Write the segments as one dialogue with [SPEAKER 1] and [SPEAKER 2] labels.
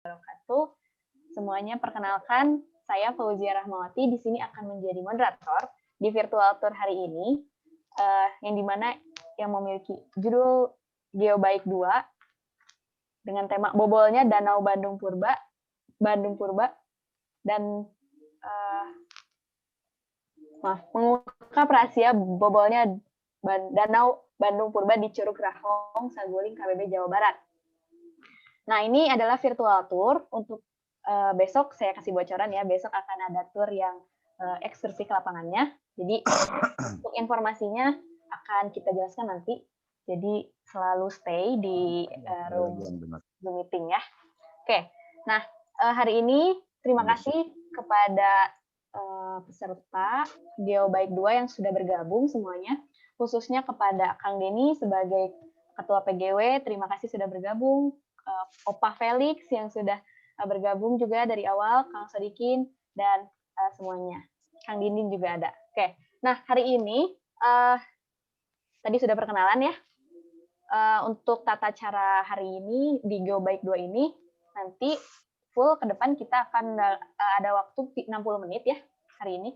[SPEAKER 1] wabarakatuh. Semuanya perkenalkan, saya Fauzia Rahmawati di sini akan menjadi moderator di virtual tour hari ini, yang dimana yang memiliki judul Geobaik 2 dengan tema bobolnya Danau Bandung Purba, dan mengungkap rahasia bobolnya Danau Bandung Purba di Curug Rahong, Saguling, KBB, Jawa Barat. Nah, ini adalah virtual tour untuk besok. Saya kasih bocoran ya, besok akan ada tour yang ekskursi ke lapangannya. Jadi untuk informasinya akan kita jelaskan nanti. Jadi selalu stay di room meeting ya. Oke, nah hari ini terima kasih kepada peserta Geobaik 2 yang sudah bergabung semuanya, khususnya kepada Kang Denny sebagai Ketua PGW, terima kasih sudah bergabung. Opa Felix yang sudah bergabung juga dari awal, Kang Sodikin, dan semuanya. Kang Dindin juga ada. Oke, nah hari ini tadi sudah perkenalan ya. Untuk tata cara hari ini di Geobaik 2 ini, nanti full ke depan kita akan ada waktu 60 menit ya hari ini.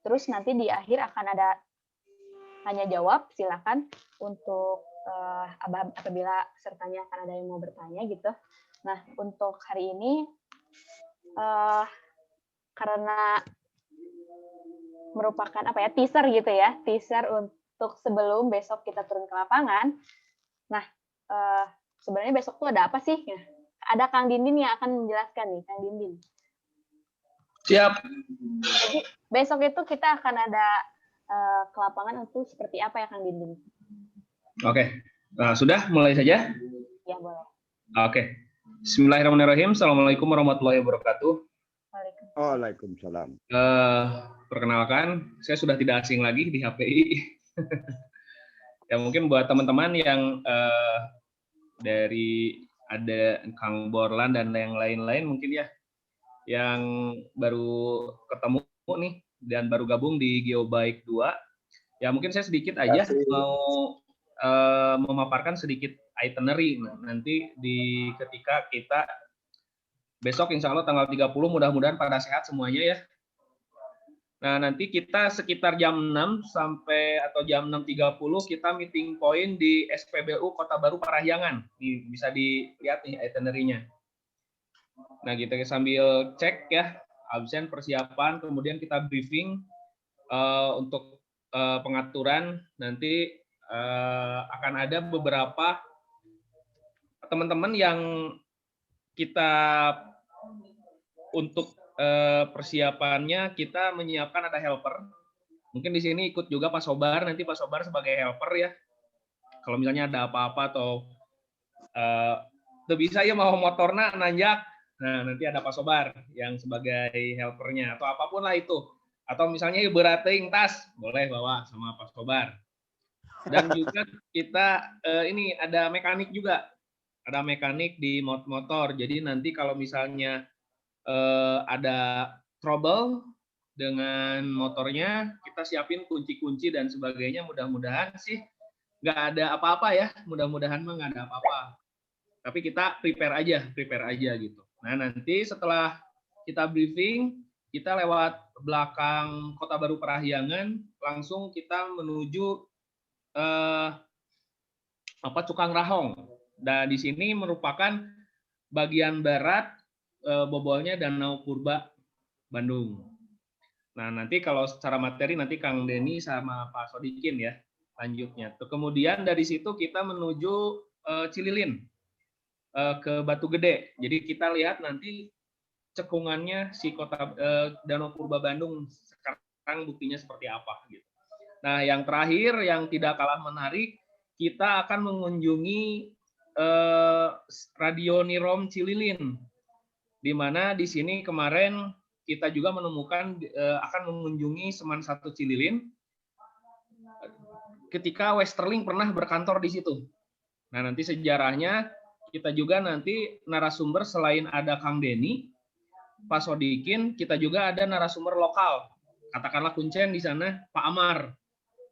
[SPEAKER 1] Terus nanti di akhir akan ada tanya jawab, silakan untuk apabila pesertanya akan ada yang mau bertanya gitu. Nah, untuk hari ini karena merupakan teaser gitu ya, teaser untuk sebelum besok kita turun ke lapangan. Nah, sebenarnya besok tuh ada apa sih? Ada Kang Dindin yang akan menjelaskan nih, Kang Dindin.
[SPEAKER 2] Siap.
[SPEAKER 1] Jadi besok itu kita akan ada ke lapangan itu seperti apa ya Kang Dindin?
[SPEAKER 2] Oke, sudah mulai saja?
[SPEAKER 1] Ya boleh.
[SPEAKER 2] Oke. Bismillahirrahmanirrahim. Assalamualaikum warahmatullahi wabarakatuh.
[SPEAKER 3] Waalaikumsalam.
[SPEAKER 2] Perkenalkan, saya sudah tidak asing lagi di HPI. Ya mungkin buat teman-teman yang dari ada Kang Borlan dan yang lain-lain mungkin ya, yang baru ketemu nih dan baru gabung di Geobaik 2. Ya mungkin saya sedikit aja mau memaparkan sedikit itinerary nanti di ketika kita besok insya Allah tanggal 30 mudah-mudahan pada sehat semuanya ya. Nah nanti kita sekitar jam 6 sampai atau jam 6.30 kita meeting point di SPBU Kota Baru Parahyangan. Nih, bisa dilihat nih itinerary-nya. Nah kita sambil cek ya absen persiapan, kemudian kita briefing untuk pengaturan nanti akan ada beberapa teman-teman yang kita untuk persiapannya kita menyiapkan ada helper. Mungkin di sini ikut juga Pak Sobar, nanti Pak Sobar sebagai helper ya. Kalau misalnya ada apa-apa atau tuh bisa ya mau motornya nanjak, nah nanti ada Pak Sobar yang sebagai helpernya atau apapun lah itu. Atau misalnya berating tas, boleh bawa sama Pak Sobar. Dan juga kita ini ada mekanik juga, ada mekanik di motor. Jadi nanti kalau misalnya ada trouble dengan motornya, kita siapin kunci-kunci dan sebagainya. Mudah-mudahan sih nggak ada apa-apa ya. Mudah-mudahan mah nggak ada apa-apa. Tapi kita prepare aja gitu. Nah nanti setelah kita briefing, kita lewat belakang Kota Baru Parahyangan, langsung kita menuju Cukang Rahong. Dan di sini merupakan bagian barat bobolnya Danau Purba Bandung. Nah nanti kalau secara materi nanti Kang Denny sama Pak Sodikin ya lanjutnya. Kemudian dari situ kita menuju Cililin ke Batu Gede. Jadi kita lihat nanti cekungannya si kota Danau Purba Bandung sekarang buktinya seperti apa gitu. Nah, yang terakhir yang tidak kalah menarik, kita akan mengunjungi Radio Nirom Cililin, di mana di sini kemarin kita juga menemukan akan mengunjungi Seman 1 Cililin, ketika Westerling pernah berkantor di situ. Nah, nanti sejarahnya kita juga nanti narasumber selain ada Kang Denny, Pak Sodikin, kita juga ada narasumber lokal, katakanlah kuncen di sana Pak Amar.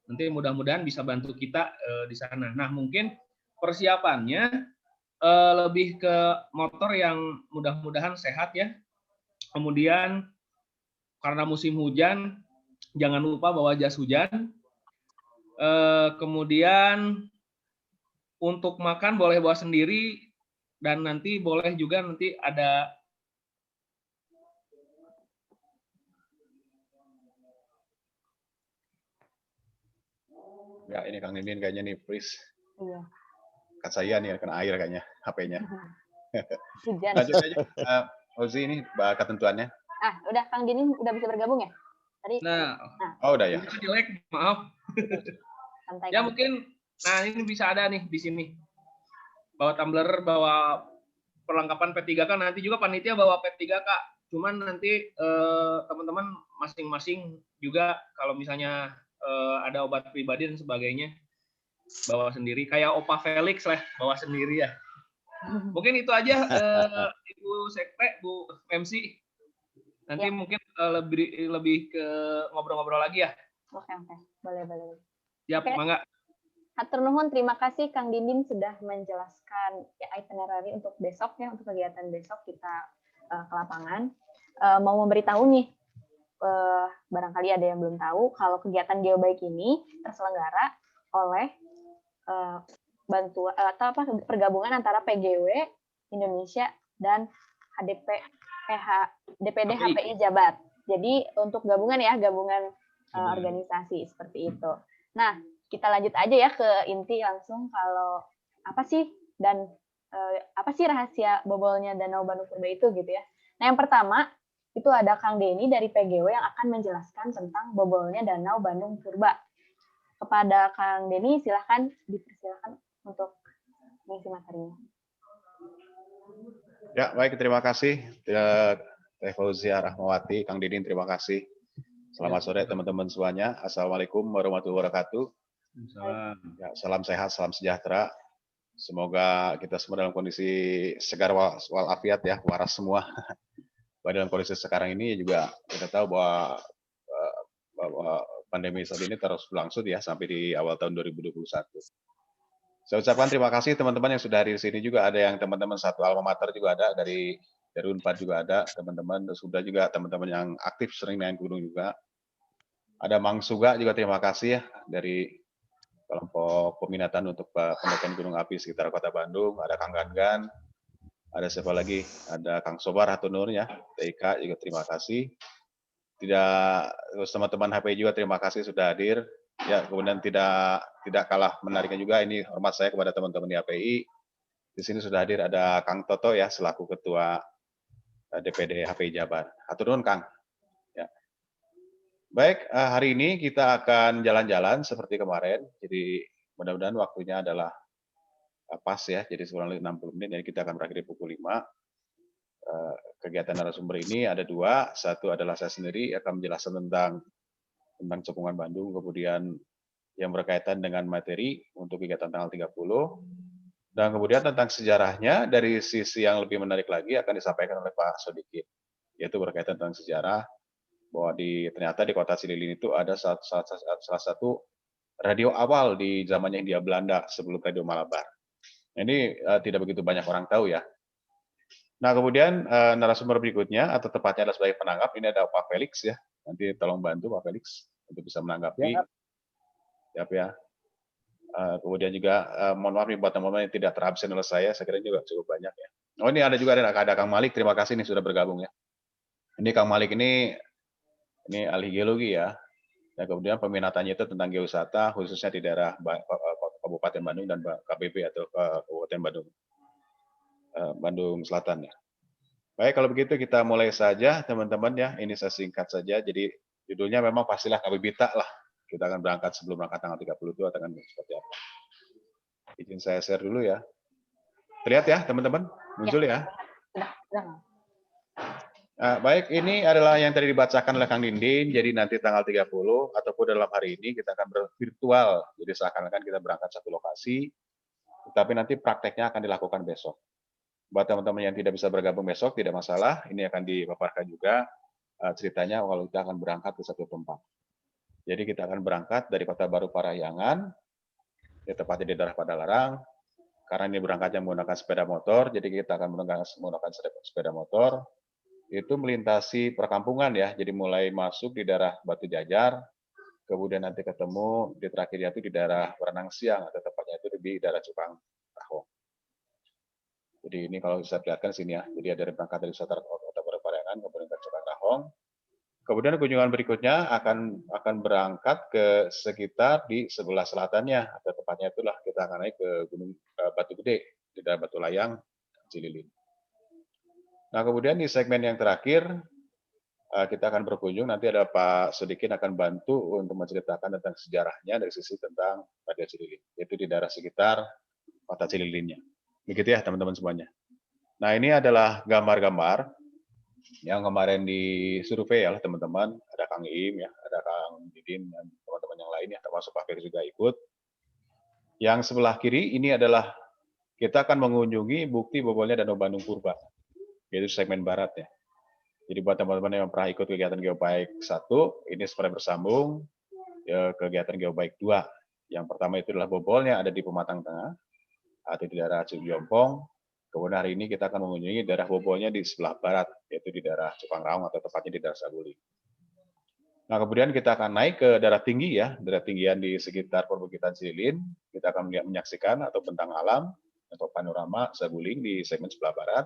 [SPEAKER 2] Nanti mudah-mudahan bisa bantu kita di sana. Nah, mungkin persiapannya lebih ke motor yang mudah-mudahan sehat ya. Kemudian karena musim hujan, jangan lupa bawa jas hujan. Kemudian untuk makan boleh bawa sendiri, dan nanti boleh juga nanti ada
[SPEAKER 4] ya. Ini Kang Dindin kayaknya nih, please.
[SPEAKER 1] Iya.
[SPEAKER 4] Kan saya nih kena air kayaknya HP-nya.
[SPEAKER 1] Hujan.
[SPEAKER 4] Lanjut aja, Ozi ini ketentuannya.
[SPEAKER 1] Udah Kang Dini udah bisa bergabung ya? Tadi.
[SPEAKER 2] Nah,
[SPEAKER 4] oh udah ya.
[SPEAKER 2] Jelek, maaf.
[SPEAKER 1] Santai.
[SPEAKER 2] Ya mungkin, nah ini bisa ada nih di sini. Bawa tumbler, bawa perlengkapan P3K, nanti juga panitia bawa P3K. Cuman nanti teman-teman masing-masing juga kalau misalnya ada obat pribadi dan sebagainya, bawa sendiri. Kayak Opa Felix lah, bawa sendiri ya. Mungkin itu aja, Ibu Sekre, Bu MC. Nanti ya. Mungkin lebih ke ngobrol-ngobrol lagi ya.
[SPEAKER 1] Oke. Boleh.
[SPEAKER 2] Siap, mangga.
[SPEAKER 1] Hatur nuhun, terima kasih Kang Dindin sudah menjelaskan itinerary untuk besok ya, untuk kegiatan besok kita ke lapangan. Mau memberitahu nih, barangkali ada yang belum tahu, kalau kegiatan Geobaik ini terselenggara oleh pergabungan antara PGW Indonesia dan DPD HPI Jabar. Jadi untuk gabungan organisasi seperti itu. Nah, kita lanjut aja ya ke inti langsung, kalau apa sih rahasia bobolnya Danau Bandung Purba itu gitu ya. Nah, yang pertama itu ada Kang Denny dari PGW yang akan menjelaskan tentang bobolnya Danau Bandung Purba. Kepada Kang Denny, silahkan dipersilakan untuk mengisi materinya.
[SPEAKER 4] Ya, baik, terima kasih Teh Fauzia Rahmawati, Kang Dindin, terima kasih. Selamat sore teman-teman semuanya. Assalamualaikum warahmatullahi wabarakatuh. Ya, salam sehat, salam sejahtera. Semoga kita semua dalam kondisi segar walafiat ya, waras semua. Dalam kondisi sekarang ini juga kita tahu bahwa pandemi saat ini terus berlangsung ya sampai di awal tahun 2021. Saya ucapkan terima kasih teman-teman yang sudah hadir di sini, juga ada yang teman-teman satu alma mater juga ada, dari Unpad juga ada teman-teman, sudah juga teman-teman yang aktif sering naik gunung juga. Ada Mang Suga juga, terima kasih ya, dari kelompok peminatan untuk pendakian gunung api sekitar Kota Bandung. Ada Kang Gangan, ada siapa lagi? Ada Kang Sobar Hatunur ya, TIK juga terima kasih. Terus teman-teman HPI juga terima kasih sudah hadir. Ya, kemudian tidak kalah menariknya juga, ini hormat saya kepada teman-teman di HPI. Di sini sudah hadir ada Kang Toto ya, selaku Ketua DPD HPI Jabar. Hatur nuhun Kang. Ya. Baik, hari ini kita akan jalan-jalan seperti kemarin. Jadi mudah-mudahan waktunya adalah pas ya, jadi kurang lebih 60 menit. Jadi kita akan berakhir di pukul 5. Kegiatan narasumber ini ada dua. Satu adalah saya sendiri akan menjelaskan tentang Cepungan Bandung, kemudian yang berkaitan dengan materi untuk kegiatan tanggal 30, dan kemudian tentang sejarahnya dari sisi yang lebih menarik lagi akan disampaikan oleh Pak Sodikin, yaitu berkaitan tentang sejarah bahwa ternyata di kota Cililin itu ada salah satu radio awal di zamannya Hindia Belanda sebelum Radio Malabar. Ini tidak begitu banyak orang tahu ya. Nah, kemudian narasumber berikutnya atau tepatnya adalah sebagai penanggap, ini ada Pak Felix ya. Nanti tolong bantu Pak Felix untuk bisa menanggapi. Siap ya. Kemudian juga mohon maaf nih buat teman-teman yang tidak terabsen oleh saya kira juga cukup banyak ya. Oh, ini ada juga ada Kang Malik, terima kasih nih sudah bergabung ya. Ini Kang Malik ini ahli geologi ya. Dan kemudian peminatannya itu tentang geowisata khususnya di daerah Kabupaten Bandung dan KBP atau Kabupaten Bandung Selatan ya. Baik, kalau begitu kita mulai saja teman-teman ya. Ini saya singkat saja. Jadi judulnya memang pastilah Kabibita lah. Kita akan berangkat sebelum berangkat tanggal 30 itu akan seperti apa. Izin saya share dulu ya. Terlihat ya teman-teman? Muncul ya? Baik, ini adalah yang tadi dibacakan oleh Kang Dindin. Jadi nanti tanggal 30 ataupun dalam hari ini kita akan virtual. Jadi seakan-akan kita berangkat satu lokasi. Tapi nanti prakteknya akan dilakukan besok. Buat teman-teman yang tidak bisa bergabung besok, tidak masalah. Ini akan dipaparkan juga ceritanya kalau kita akan berangkat ke satu tempat. Jadi kita akan berangkat dari Kota Baru Parahyangan, tepatnya di daerah Padalarang, karena ini berangkatnya menggunakan sepeda motor, jadi kita akan menggunakan sepeda motor, itu melintasi perkampungan ya, jadi mulai masuk di daerah Batu Jajar, kemudian nanti ketemu di terakhirnya itu di daerah Weranang Siang, atau tepatnya itu di daerah Cupang Rahong. Jadi ini kalau bisa perlihatkan sini ya, jadi ada berangkat dari Kota Parahyangan, kemudian ke Cupang Rahong. Kemudian kunjungan berikutnya akan berangkat ke sekitar di sebelah selatannya, atau tepatnya itulah kita akan naik ke Gunung Batu Gede, di daerah Batu Layang, Cililin. Nah kemudian di segmen yang terakhir, kita akan berkunjung, nanti ada Pak Sodikin akan bantu untuk menceritakan tentang sejarahnya dari sisi tentang Radio Cililin, yaitu di daerah sekitar kota Cililinnya. Begitu ya teman-teman semuanya. Nah ini adalah gambar-gambar yang kemarin disurvei ya teman-teman, ada Kang Iim ya, ada Kang Didin dan teman-teman yang lain ya, termasuk Pak Ferry juga ikut. Yang sebelah kiri ini adalah kita akan mengunjungi bukti bobolnya Danau Bandung Purba, yaitu segmen barat ya. Jadi buat teman-teman yang pernah ikut kegiatan Geobaik 1, ini sebenarnya bersambung ya, kegiatan Geobaik 2. Yang pertama itu adalah bobolnya ada di Pematang Tengah, atau di daerah Cijompong. Kemudian hari ini kita akan mengunjungi daerah bobolnya di sebelah barat, yaitu di daerah Cupang Raung atau tepatnya di daerah Saguling. Nah kemudian kita akan naik ke daerah tinggi ya, daerah tinggian di sekitar perbukitan Cililin. Kita akan menyaksikan atau bentang alam atau panorama Saguling di segmen sebelah barat.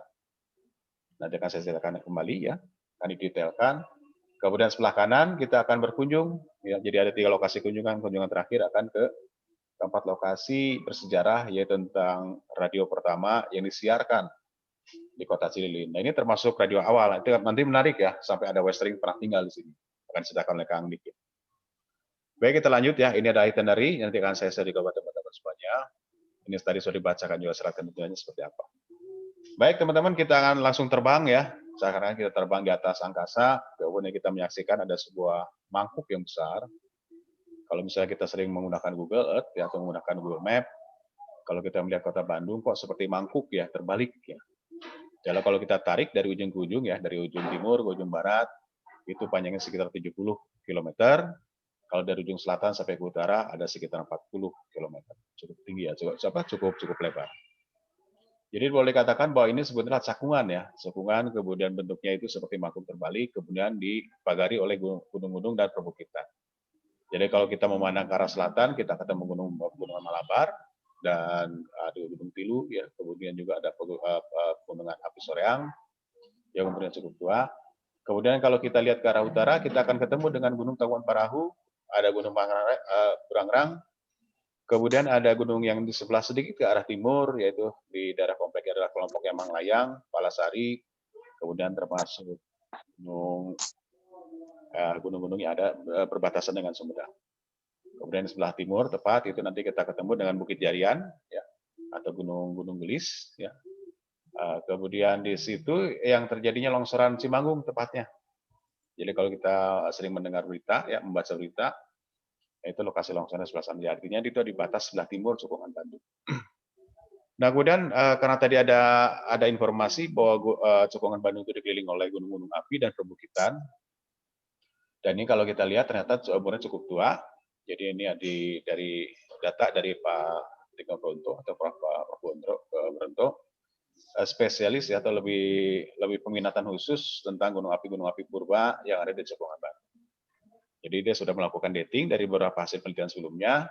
[SPEAKER 4] Nanti akan saya ceritakan kembali ya, akan didetailkan. Kemudian sebelah kanan kita akan berkunjung, ya, jadi ada 3 lokasi kunjungan. Kunjungan terakhir akan ke tempat lokasi bersejarah, yaitu tentang radio pertama yang disiarkan di kota Cililin. Nah ini termasuk radio awal, itu nanti menarik ya, sampai ada Westering pernah tinggal di sini. Akan diceritakan oleh Kang Dik. Baik, kita lanjut ya, ini ada itinerary, nanti akan saya share kepada teman-teman semuanya. Ini tadi sudah dibacakan juga syarat ketentuannya seperti apa. Baik teman-teman, kita akan langsung terbang ya. Sekarang kita terbang di atas angkasa, kemudian kita menyaksikan ada sebuah mangkuk yang besar. Kalau misalnya kita sering menggunakan Google Earth ya, atau menggunakan Google Map, kalau kita melihat kota Bandung kok seperti mangkuk ya, terbalik ya. Jadi kalau kita tarik dari ujung ke ujung ya, dari ujung timur ke ujung barat, itu panjangnya sekitar 70 km. Kalau dari ujung selatan sampai ke utara ada sekitar 40 km. Cukup tinggi ya, cukup lebar. Jadi boleh dikatakan bahwa ini sebetulnya cakungan ya, cakungan kemudian bentuknya itu seperti mangkuk terbalik, kemudian dipagari oleh gunung-gunung dan perbukitan. Jadi kalau kita memandang ke arah selatan, kita ketemu gunungan Malabar dan ada Gunung Tilu ya, kemudian juga ada pegunungan Api Soreang yang kemudian cukup tua. Kemudian kalau kita lihat ke arah utara, kita akan ketemu dengan Gunung Tangkuban Parahu, ada Gunung Burangrang. Kemudian ada gunung yang di sebelah sedikit ke arah timur, yaitu di daerah komplek adalah kelompok Yamang Layang, Palasari, kemudian termasuk gunung-gunung yang ada berbatasan dengan Sumedang. Kemudian di sebelah timur tepat itu nanti kita ketemu dengan Bukit Jarian, ya, atau Gunung Gelis, ya. Kemudian di situ yang terjadinya longsoran Cimanggung tepatnya. Jadi kalau kita sering mendengar berita, ya, membaca berita, itu lokasi longsoran sebelah sana. Artinya itu di batas sebelah timur Cekungan Bandung. Nah kemudian karena tadi ada informasi bahwa Cekungan Bandung itu dikelilingi oleh gunung-gunung api dan perbukitan. Dan ini kalau kita lihat ternyata umurnya cukup tua. Jadi ini dari data dari Pak Tiko Bronto atau Prof. Bronto, spesialis ya, atau lebih peminatan khusus tentang gunung api purba yang ada di Cekungan Bandung. Jadi dia sudah melakukan dating dari beberapa hasil penelitian sebelumnya.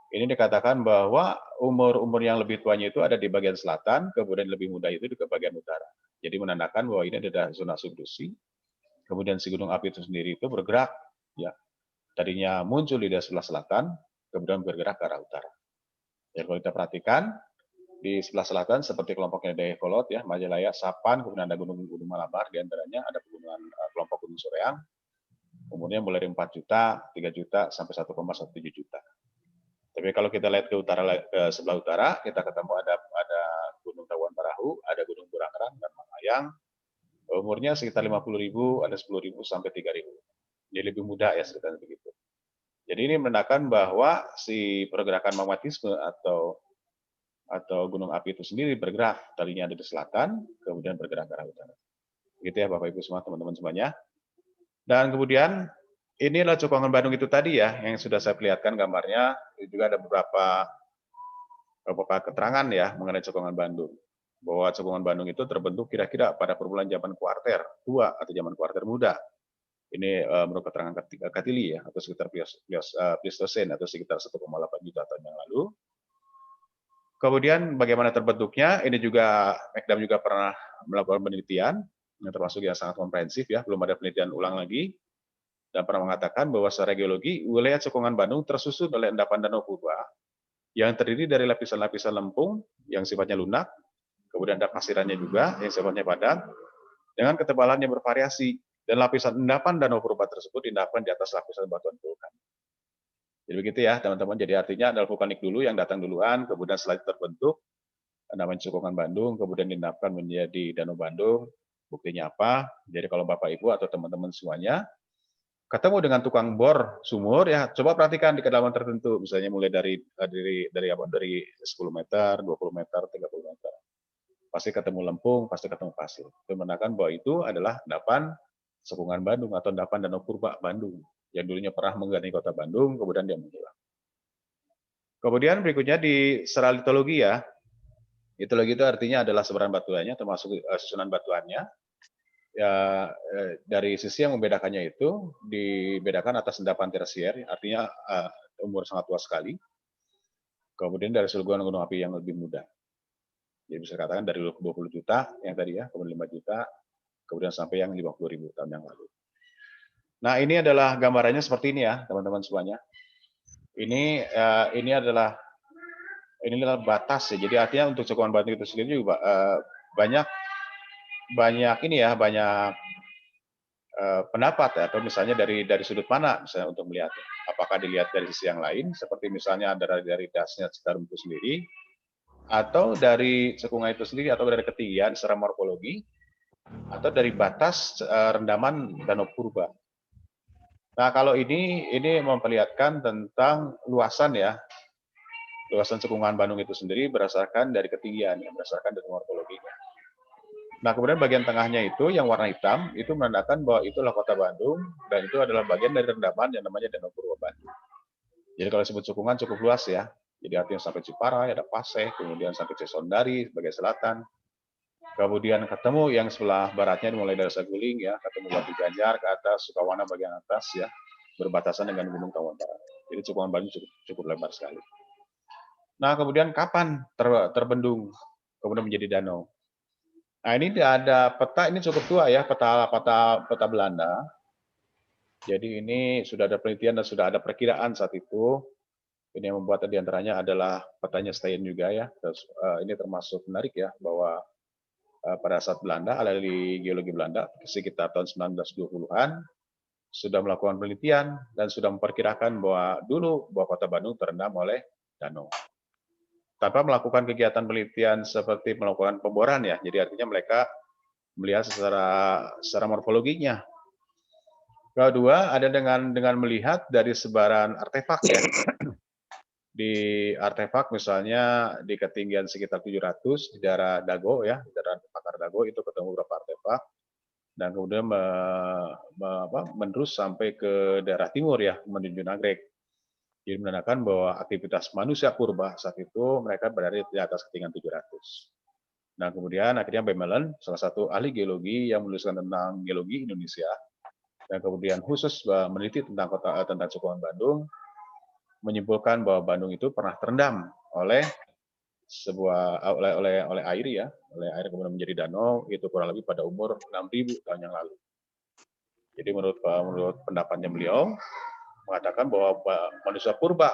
[SPEAKER 4] Ini dikatakan bahwa umur yang lebih tuanya itu ada di bagian selatan, kemudian lebih muda itu di bagian utara. Jadi menandakan bahwa ini adalah zona subduksi. Kemudian si gunung api itu sendiri itu bergerak, ya. Tadinya muncul di sebelah selatan, kemudian bergerak ke arah utara. Jadi kalau kita perhatikan di sebelah selatan seperti kelompoknya Dayakolot, ya, Majalaya, Sapan, kemudian ada gunung-gunung Malabar, di antaranya ada pegunungan kelompok Gunung Soreang. Umurnya mulai dari 4 juta, 3 juta, sampai 1,17 juta. Tapi kalau kita lihat ke sebelah utara, kita ketemu ada Gunung Tangkuban Parahu, ada Gunung Burangrang dan Manglayang. Umurnya sekitar 50.000, ada 10.000 sampai 3.000. Jadi lebih mudah ya sekitar begitu. Jadi ini menandakan bahwa si pergerakan magmatisme atau gunung api itu sendiri bergerak, tadinya ada di selatan, kemudian bergerak ke arah utara. Gitu ya Bapak Ibu semua, teman-teman semuanya. Dan kemudian inilah Cekungan Bandung itu tadi ya, yang sudah saya perlihatkan gambarnya. Juga ada beberapa beberapa keterangan ya mengenai cekungan Bandung. Bahwa cekungan Bandung itu terbentuk kira-kira pada permulaan zaman kuarter tua atau zaman kuarter muda. Ini menurut keterangan Katili ya, atau sekitar Pleistocene atau sekitar 1,8 juta tahun yang lalu. Kemudian bagaimana terbentuknya? Ini juga Mekdam juga pernah melakukan penelitian yang termasuk yang sangat komprehensif ya, belum ada penelitian ulang lagi, dan pernah mengatakan bahwa secara geologi wilayah cekungan Bandung tersusun oleh endapan danau purba yang terdiri dari lapisan-lapisan lempung yang sifatnya lunak, kemudian ada pasirannya juga yang sifatnya padat dengan ketebalan yang bervariasi, dan lapisan endapan danau purba tersebut diendapkan di atas lapisan batuan vulkan. Jadi begitu ya teman-teman. Jadi artinya adalah vulkanik dulu yang datang duluan, kemudian setelah itu terbentuk namanya cekungan Bandung, kemudian diendapkan menjadi Danau Bandung. Buktinya apa? Jadi kalau Bapak Ibu atau teman-teman semuanya ketemu dengan tukang bor sumur ya, coba perhatikan di kedalaman tertentu, misalnya mulai dari 10 meter, 20 meter, 30 meter. Pasti ketemu lempung, pasti ketemu pasir. Itu menandakan bahwa itu adalah endapan cekungan Bandung atau endapan Danau Purba Bandung yang dulunya pernah mengganti kota Bandung, kemudian dia menghilang. Kemudian berikutnya di secara litologi ya, litologi itu artinya adalah sebaran batuannya, termasuk susunan batuannya. Ya, dari sisi yang membedakannya itu dibedakan atas endapan tersier, artinya umur sangat tua sekali. Kemudian dari sulguhan gunung api yang lebih muda. Jadi bisa dikatakan dari 20 juta yang tadi ya, kemudian 5 juta, kemudian sampai yang 50.000 tahun yang lalu. Nah, ini adalah gambarannya seperti ini ya, teman-teman semuanya. Ini adalah batas ya. Jadi artinya untuk cekungan Bandung itu sendiri juga banyak pendapat ya, atau misalnya dari sudut mana misalnya untuk melihatnya. Apakah dilihat dari sisi yang lain, seperti misalnya dari dasnya Citarum itu sendiri, atau dari cekungan itu sendiri, atau dari ketinggian secara morfologi, atau dari batas rendaman Danau Purba. Nah, kalau ini memperlihatkan tentang luasan ya, luasan cekungan Bandung itu sendiri berdasarkan dari ketinggian, berdasarkan dari morfologinya. Nah, kemudian bagian tengahnya itu yang warna hitam itu menandakan bahwa itulah kota Bandung dan itu adalah bagian dari rendaman yang namanya Danau Purba Bandung. Jadi kalau disebut cekungan cukup luas ya. Jadi artinya sampai Ciparai, ada Paseh, kemudian sampai Cisondari sebagai selatan. Kemudian ketemu yang sebelah baratnya mulai dari Saguling ya, ketemu Batu Ganjar ke atas, Sukawana bagian atas ya, berbatasan dengan Gunung Tawon Barat. Jadi cekungan Bandung cukup lebar sekali. Nah, kemudian kapan terbendung kemudian menjadi danau? Nah, ini ada peta, ini cukup tua ya, peta Belanda. Jadi ini sudah ada penelitian dan sudah ada perkiraan saat itu. Ini yang membuat diantaranya adalah petanya Stein juga ya. Terus, ini termasuk menarik ya bahwa pada saat Belanda, ahli geologi Belanda sekitar tahun 1920-an sudah melakukan penelitian dan sudah memperkirakan bahwa dulu kota Bandung terendam oleh danau. Tanpa melakukan kegiatan penelitian seperti melakukan pemboran ya, jadi artinya mereka melihat secara morfologinya. Kedua ada dengan melihat dari sebaran artefak ya. Di artefak misalnya di ketinggian sekitar 700 di daerah Dago ya, di daerah Pakar Dago itu ketemu beberapa artefak dan kemudian menerus sampai ke daerah timur ya, menuju Nagrek. Jadi menandakan bahwa aktivitas manusia purba saat itu mereka berada di atas ketinggian 700. Nah, kemudian akhirnya Bemelen, salah satu ahli geologi yang menuliskan tentang geologi Indonesia dan kemudian khusus meneliti tentang cekungan Bandung, menyimpulkan bahwa Bandung itu pernah terendam oleh air ya, oleh air kemudian menjadi danau itu kurang lebih pada umur 6.000 tahun yang lalu. Jadi menurut pendapatnya beliau mengatakan bahwa manusia purba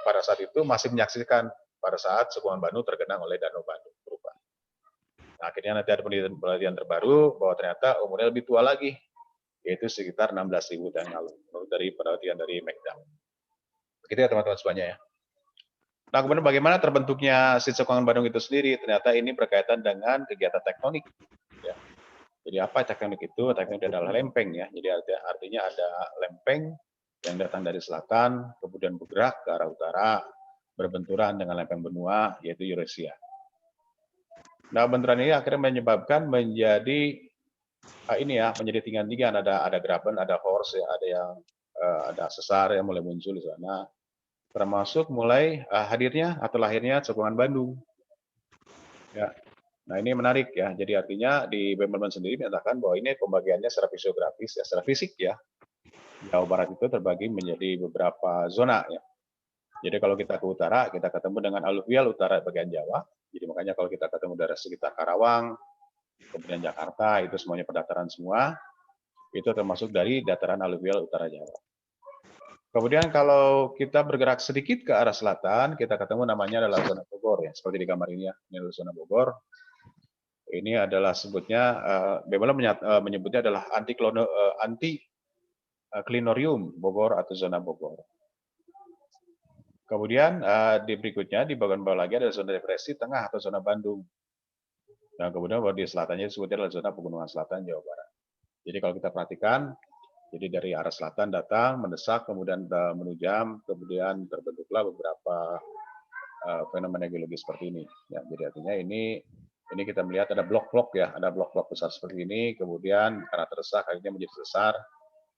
[SPEAKER 4] pada saat itu masih menyaksikan pada saat cekungan Bandung tergenang oleh danau Bandung purba. Nah, akhirnya nanti ada penelitian terbaru bahwa ternyata umurnya lebih tua lagi, yaitu sekitar 16.000 tahun yang lalu menurut dari penelitian dari Mekdam. Begitu ya teman-teman semuanya ya. Nah, kemudian bagaimana terbentuknya si cekungan Bandung itu sendiri? Ternyata ini berkaitan dengan kegiatan tektonik. Ya. Jadi apa tektonik itu? Tektonik adalah lempeng ya. Jadi artinya ada lempeng yang datang dari selatan, kemudian bergerak ke arah utara, berbenturan dengan lempeng benua, yaitu Eurasia. Nah, benturan ini akhirnya menyebabkan menjadi menjadi tinggian-tinggian. Ada graben, ada horse, ya, ada sesar yang mulai muncul di sana. termasuk mulai hadirnya atau lahirnya cekungan Bandung. Ya. Nah ini menarik ya. Jadi artinya di BEM sendiri menyatakan bahwa ini pembagiannya secara fisiografis, ya, secara fisik ya. Jawa Barat itu terbagi menjadi beberapa zona ya. Jadi kalau kita ke utara, kita ketemu dengan aluvial utara bagian Jawa. Jadi makanya kalau kita ketemu dari sekitar Karawang, kemudian Jakarta, itu semuanya pendataran semua. Itu termasuk dari dataran aluvial utara Jawa. Kemudian kalau kita bergerak sedikit ke arah selatan, kita ketemu namanya adalah zona Bogor ya, seperti di gambar ini ya. Ini adalah zona Bogor. Ini adalah sebutnya, menyebutnya adalah anti klinorium Bogor atau zona Bogor. Kemudian di berikutnya di bagian bawah lagi ada zona depresi tengah atau zona Bandung. Dan kemudian di selatannya disebutnya adalah zona pegunungan selatan Jawa Barat. Jadi kalau kita perhatikan, jadi dari arah selatan datang, mendesak, kemudian menujam, kemudian terbentuklah beberapa fenomena geologi seperti ini. Ya, jadi artinya ini kita melihat ada blok-blok ya, ada blok-blok besar seperti ini, kemudian karena terdesak akhirnya menjadi besar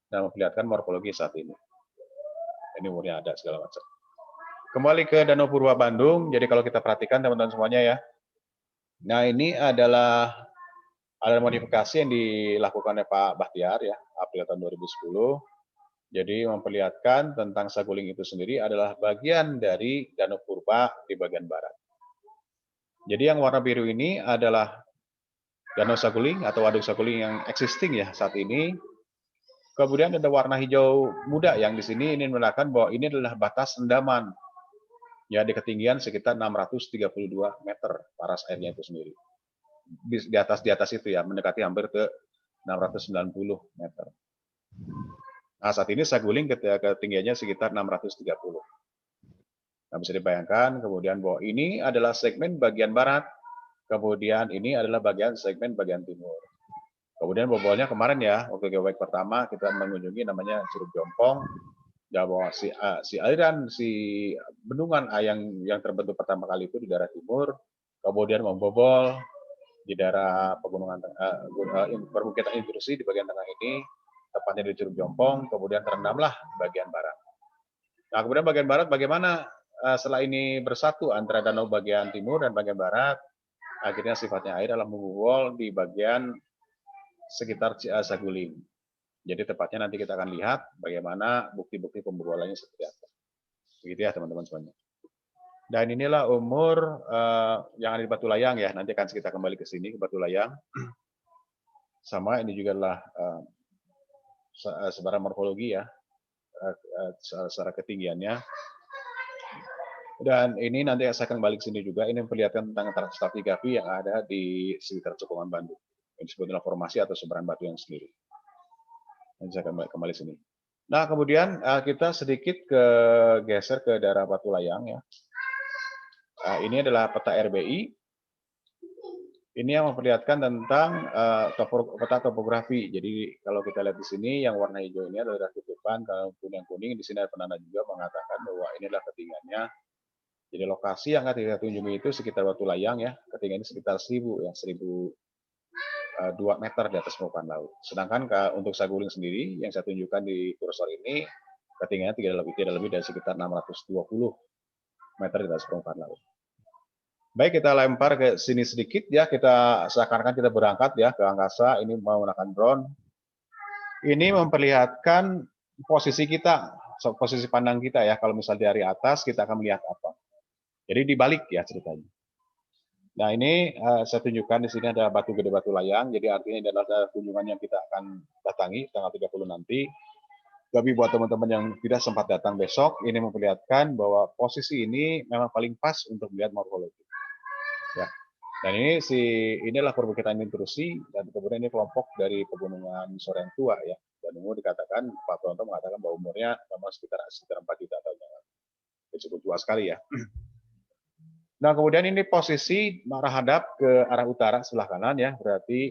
[SPEAKER 4] dan memperlihatkan morfologi saat ini. Ini umurnya ada segala macam. Kembali ke Danau Purba Bandung, jadi kalau kita perhatikan teman-teman semuanya ya. Nah ini adalah ada modifikasi yang dilakukan oleh Pak Bahtiar ya, April tahun 2010. Jadi memperlihatkan tentang Saguling itu sendiri adalah bagian dari Danau Purba di bagian barat. Jadi yang warna biru ini adalah Danau Saguling atau Waduk Saguling yang existing ya saat ini. Kemudian ada warna hijau muda yang di sini ini menandakan bahwa ini adalah batas endaman. Ya di ketinggian sekitar 632 meter paras airnya itu sendiri. Di atas itu ya, mendekati hampir ke 690 meter. Nah, saat ini Saguling ketinggiannya sekitar 630. Nah, bisa dibayangkan kemudian bahwa ini adalah segmen bagian barat, kemudian ini adalah segmen bagian timur. Kemudian bobolnya kemarin ya, waktu geowek pertama kita mengunjungi namanya Curug Jompong, bahwa si aliran, si bendungan yang terbentuk pertama kali itu di daerah timur, kemudian membobol di daerah pegunungan perbukitan intrusi di bagian tengah ini, tepatnya di Curug Jompong, kemudian terendamlah bagian barat. Nah, kemudian bagian barat bagaimana setelah ini bersatu antara danau bagian timur dan bagian barat, akhirnya sifatnya air adalah membobol di bagian sekitar Saguling. Jadi tepatnya nanti kita akan lihat bagaimana bukti-bukti pembobolannya seperti apa. Begitu ya teman-teman semuanya. Dan inilah umur yang ada di Batu Layang ya. Nanti akan kita kembali ke sini ke Batu Layang. Sama ini juga adalah sebaran morfologi ya, secara ketinggiannya. Dan ini nanti saya akan balik sini juga. Ini memperlihatkan tentang stratigrafi yang ada di sekitar cekungan Bandung. Ini disebutlah formasi atau sebaran batu yang sendiri. Nanti saya akan kembali sini. Nah, kemudian kita sedikit geser ke daerah Batu Layang ya. Ini adalah peta RBI. Ini yang memperlihatkan tentang peta topografi. Jadi kalau kita lihat di sini, yang warna hijau ini adalah tutupan, kalau yang kuning di sini ada penanda juga mengatakan bahwa ini adalah ketinggiannya. Jadi lokasi yang akan kita tunjukkan itu sekitar Batu Layang ya, ketinggiannya sekitar 1000 2 meter di atas permukaan laut. Sedangkan untuk Saguling sendiri yang saya tunjukkan di kursor ini ketinggiannya tidak lebih dari sekitar 620 meter di atas permukaan laut. Baik, kita lempar ke sini sedikit ya, kita seakan-akan kita berangkat ya ke angkasa, ini menggunakan drone. Ini memperlihatkan posisi kita, posisi pandang kita ya, kalau misal dari atas kita akan melihat apa. Jadi dibalik ya ceritanya. Nah ini saya tunjukkan di sini ada Batu Gede Batu Layang, jadi artinya ini adalah kunjungan yang kita akan datangi tanggal 30 nanti. Tapi buat teman-teman yang tidak sempat datang besok, ini memperlihatkan bahwa posisi ini memang paling pas untuk melihat morfologi. Ya. Dan inilah perbukitan intrusi, dan kemudian ini kelompok dari pegunungan Soreang Tua ya. Dan umur dikatakan, Pak Pronto mengatakan bahwa umurnya memang sekitar 4 juta tahun yang lalu. Cukup tua sekali ya. Nah, kemudian ini posisi arah hadap ke arah utara sebelah kanan ya, berarti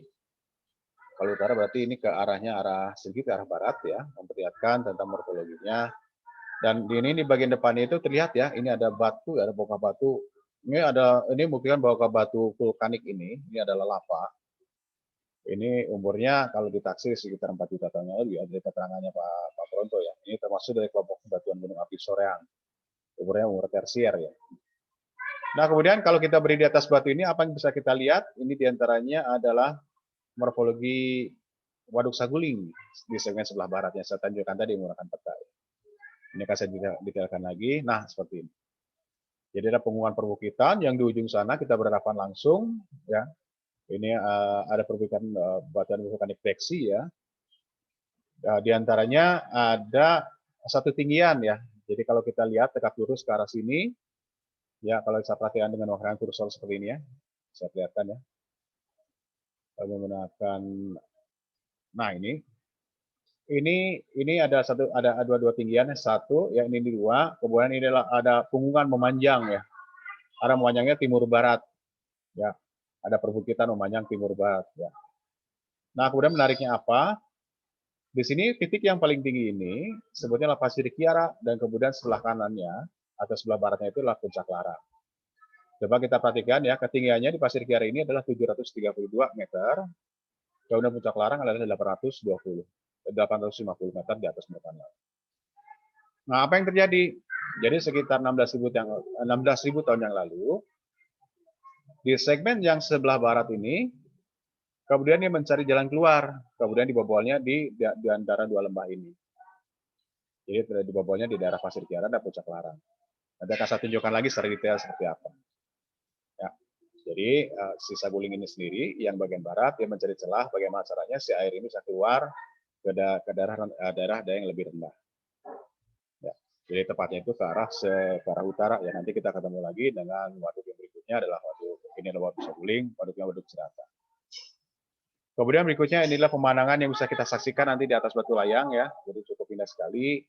[SPEAKER 4] kalau utara berarti ini ke arahnya sedikit ke arah barat ya, memperlihatkan tentang morfologinya. Dan ini di bagian depannya itu terlihat ya, ini ada batu, ada bongkah batu. Ini membuktikan bahwa batu vulkanik ini adalah lava. Ini umurnya kalau ditaksir sekitar 4 juta tahun yang lalu ya, dari keterangannya Pak Pronto ya. Ini termasuk dari kelompok batuan gunung api Soreang. umur tersier ya. Nah, kemudian kalau kita beri di atas batu ini, apa yang bisa kita lihat? Ini diantaranya adalah morfologi waduk saguling di segmen sebelah barat yang saya tunjukkan tadi menggunakan peta. Ini akan saya detailkan lagi. Nah, seperti ini. Jadi ada penggungan perbukitan yang di ujung sana kita berhadapan langsung, ya. Ini ada perbukitan batuan vulkanik Breksi ya. Di antaranya ada satu tinggian ya. Jadi kalau kita lihat tegak lurus ke arah sini, ya kalau saya perhatikan dengan menggunakan kursor seperti ini ya, saya perlihatkan ya. Lalu menggunakan, nah ini ada dua tinggian, satu ya ini dua, kemudian ini ada punggungan memanjang ya. Ada memanjangnya timur barat ya. Ada perbukitan memanjang timur barat ya. Nah, kemudian menariknya apa? Di sini titik yang paling tinggi ini sebutnya adalah Pasir Kiara dan kemudian sebelah kanannya atau sebelah baratnya itu adalah Puncak Larang. Coba kita perhatikan ya, ketinggiannya di Pasir Kiara ini adalah 732 meter, kemudian Puncak Larang adalah 850 meter di atas permukaan laut. Nah, apa yang terjadi? Jadi sekitar 16.000 tahun yang lalu, di segmen yang sebelah barat ini, kemudian dia mencari jalan keluar, kemudian dibobolnya di antara dua lembah ini. Jadi dibobolnya di daerah Pasir Kiara dan Puncak Larang. Nanti akan saya tunjukkan lagi secara detail seperti apa. Ya. Jadi si saguling ini sendiri yang bagian barat dia mencari celah bagaimana caranya si air ini bisa keluar ke daerah yang lebih rendah. Ya. Jadi tepatnya itu ke arah utara. Ya nanti kita ketemu lagi dengan waduk yang berikutnya adalah waduk saguling, waduknya waduk Cerata. Kemudian berikutnya inilah pemandangan yang bisa kita saksikan nanti di atas batu layang ya. Jadi cukup indah sekali.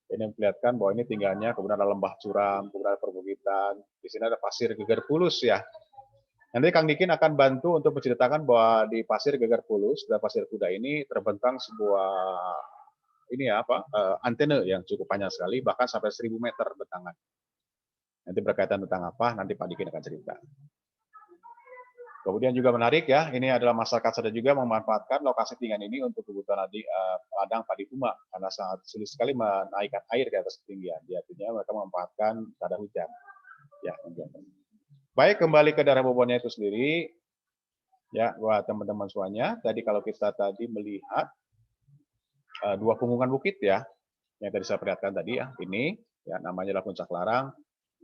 [SPEAKER 4] Ini memperlihatkan bahwa ini tinggalnya, kemudian ada lembah curam, kemudian ada perbukitan. Di sini ada pasir Geger Pulus ya. Nanti Kang Dikin akan bantu untuk menceritakan bahwa di pasir Geger Pulus dan pasir Kuda ini terbentang sebuah antena yang cukup panjang sekali, bahkan sampai 1000 meter bentangan. Nanti berkaitan tentang apa, nanti Pak Dikin akan cerita. Kemudian juga menarik ya, ini adalah masyarakat sadar juga memanfaatkan lokasi tinggian ini untuk kebutuhan ladang padi puma karena sangat sulit sekali menaikkan air ke atas ketinggian. Artinya mereka memanfaatkan tada hujan. Ya, baik, kembali ke daerah Bobonnya itu sendiri. Ya, buat teman-teman semuanya, tadi kalau kita tadi melihat dua punggungan bukit ya, yang tadi saya perlihatkan tadi ya, ini ya namanya adalah Puncak Larang.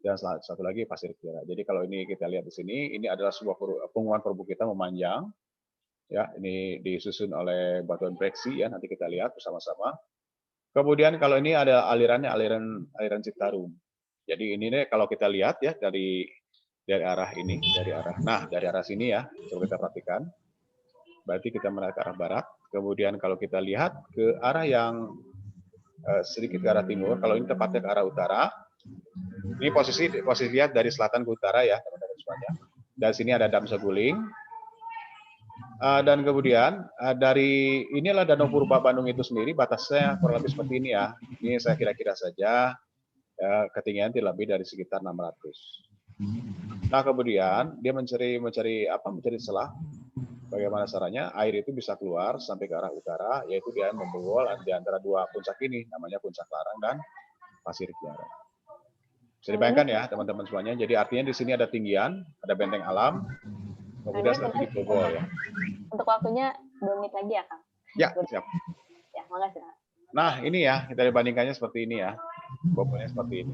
[SPEAKER 4] Dan satu lagi Pasir Kiara. Jadi kalau ini kita lihat di sini, ini adalah sebuah punggungan perbukitan memanjang. Ya, ini disusun oleh batuan Breksi ya, nanti kita lihat bersama-sama. Kemudian kalau ini ada aliran Citarum. Jadi ini nih kalau kita lihat ya dari arah ini, dari arah sini ya, coba kita perhatikan. Berarti kita mengarah ke arah barat. Kemudian kalau kita lihat ke arah yang sedikit ke arah timur, kalau ini tepatnya ke arah utara. Ini posisi lihat dari selatan ke utara ya, teman-teman semuanya. Dari sini ada Dam Saguling. Dan kemudian dari inilah Danau Purba Bandung itu sendiri batasnya kurang lebih seperti ini ya. Ini saya kira-kira saja ketinggian tidak lebih dari sekitar 600. Nah, kemudian dia mencari celah bagaimana caranya air itu bisa keluar sampai ke arah utara, yaitu dia membobol di antara dua puncak ini, namanya Puncak Larang dan Pasir Kiara. Bisa dibayangkan ya teman-teman semuanya. Jadi artinya di sini ada tinggian, ada benteng alam, kemudian setelah itu dibobol ya.
[SPEAKER 1] Untuk waktunya 2 menit lagi ya Kang?
[SPEAKER 4] Ya, siap.
[SPEAKER 1] Ya, makasih.
[SPEAKER 4] Nah ini ya, kita dibandingkannya seperti ini ya. Bobolnya seperti ini.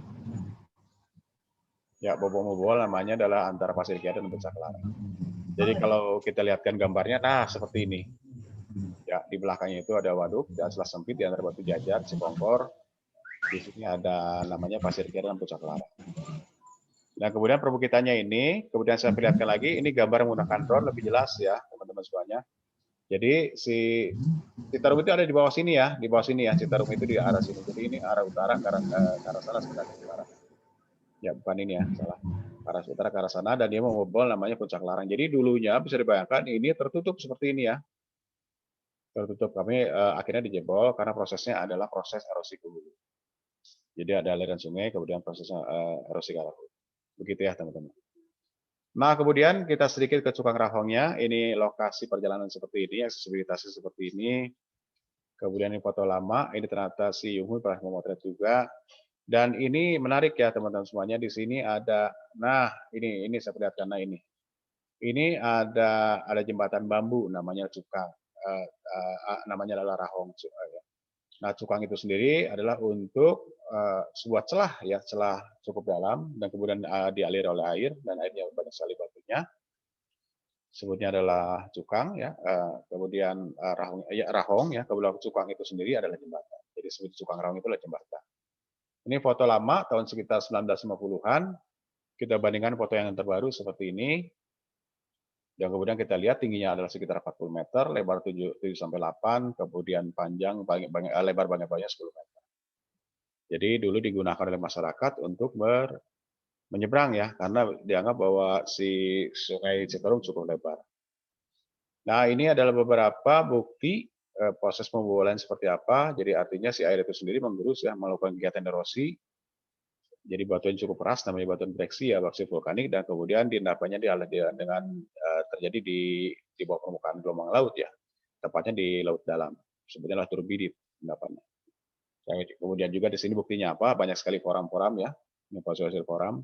[SPEAKER 4] Ya, bobol-bobol namanya adalah antara Pasir Kiara dan Puncak Larang. Jadi kalau kita lihatkan gambarnya, nah seperti ini. Ya, di belakangnya itu ada waduk, dan setelah sempit di antara Batu Jajar, Cikongkor. Di sini ada namanya Pasir Kiara dan Puncak Larang. Nah, kemudian perbukitannya ini, kemudian saya perlihatkan lagi, ini gambar menggunakan drone lebih jelas ya, teman-teman semuanya. Jadi si Citarum itu ada di bawah sini ya, Citarum itu di arah sini. Jadi ini arah utara ke arah sana sebenarnya utara. Ya, bukan ini ya, salah. Arah utara ke arah sana dan dia membobol namanya Puncak Larang. Jadi dulunya bisa dibayangkan ini tertutup seperti ini ya. Tertutup, kami akhirnya dijebol karena prosesnya adalah proses erosi hulu. Jadi ada aliran sungai, kemudian prosesnya erosi kala. Begitu ya teman-teman. Nah kemudian kita sedikit ke Cukang Rahongnya. Ini lokasi perjalanan seperti ini, aksesibilitasnya seperti ini. Kemudian ini foto lama. Ini ternyata si Yung Hui pernah memotret juga. Dan ini menarik ya teman-teman semuanya. Di sini ada, nah ini saya perlihatkan. Nah ini ada jembatan bambu namanya cukang, namanya adalah rahong. Nah cukang itu sendiri adalah untuk sebuah celah ya, celah cukup dalam dan kemudian dialiri oleh air dan airnya banyak sekali batunya. Sebutnya adalah cukang ya, kemudian rahong ya, kemudian cukang itu sendiri adalah jembatan. Jadi sebut cukang rahong itu adalah jembatan. Ini foto lama tahun sekitar 1950-an. Kita bandingkan foto yang terbaru seperti ini. Dan kemudian kita lihat tingginya adalah sekitar 40 meter, lebar 7 sampai 8, kemudian panjang lebar banyak-banyak 10 meter. Jadi dulu digunakan oleh masyarakat untuk menyeberang ya, karena dianggap bahwa si Sungai Citarum cukup lebar. Nah, ini adalah beberapa bukti proses pembobolan seperti apa. Jadi artinya si air itu sendiri menggerus ya, melakukan kegiatan erosi. Jadi batuan cukup keras, namanya batuan breksi ya, bauxit vulkanik, dan kemudian diendapanya dengan terjadi di bawah permukaan gelombang laut ya, tepatnya di laut dalam. Sebetulnya turbidit endapannya. Kemudian juga di sini buktinya apa? Banyak sekali foram-foram ya, ini fosil foram.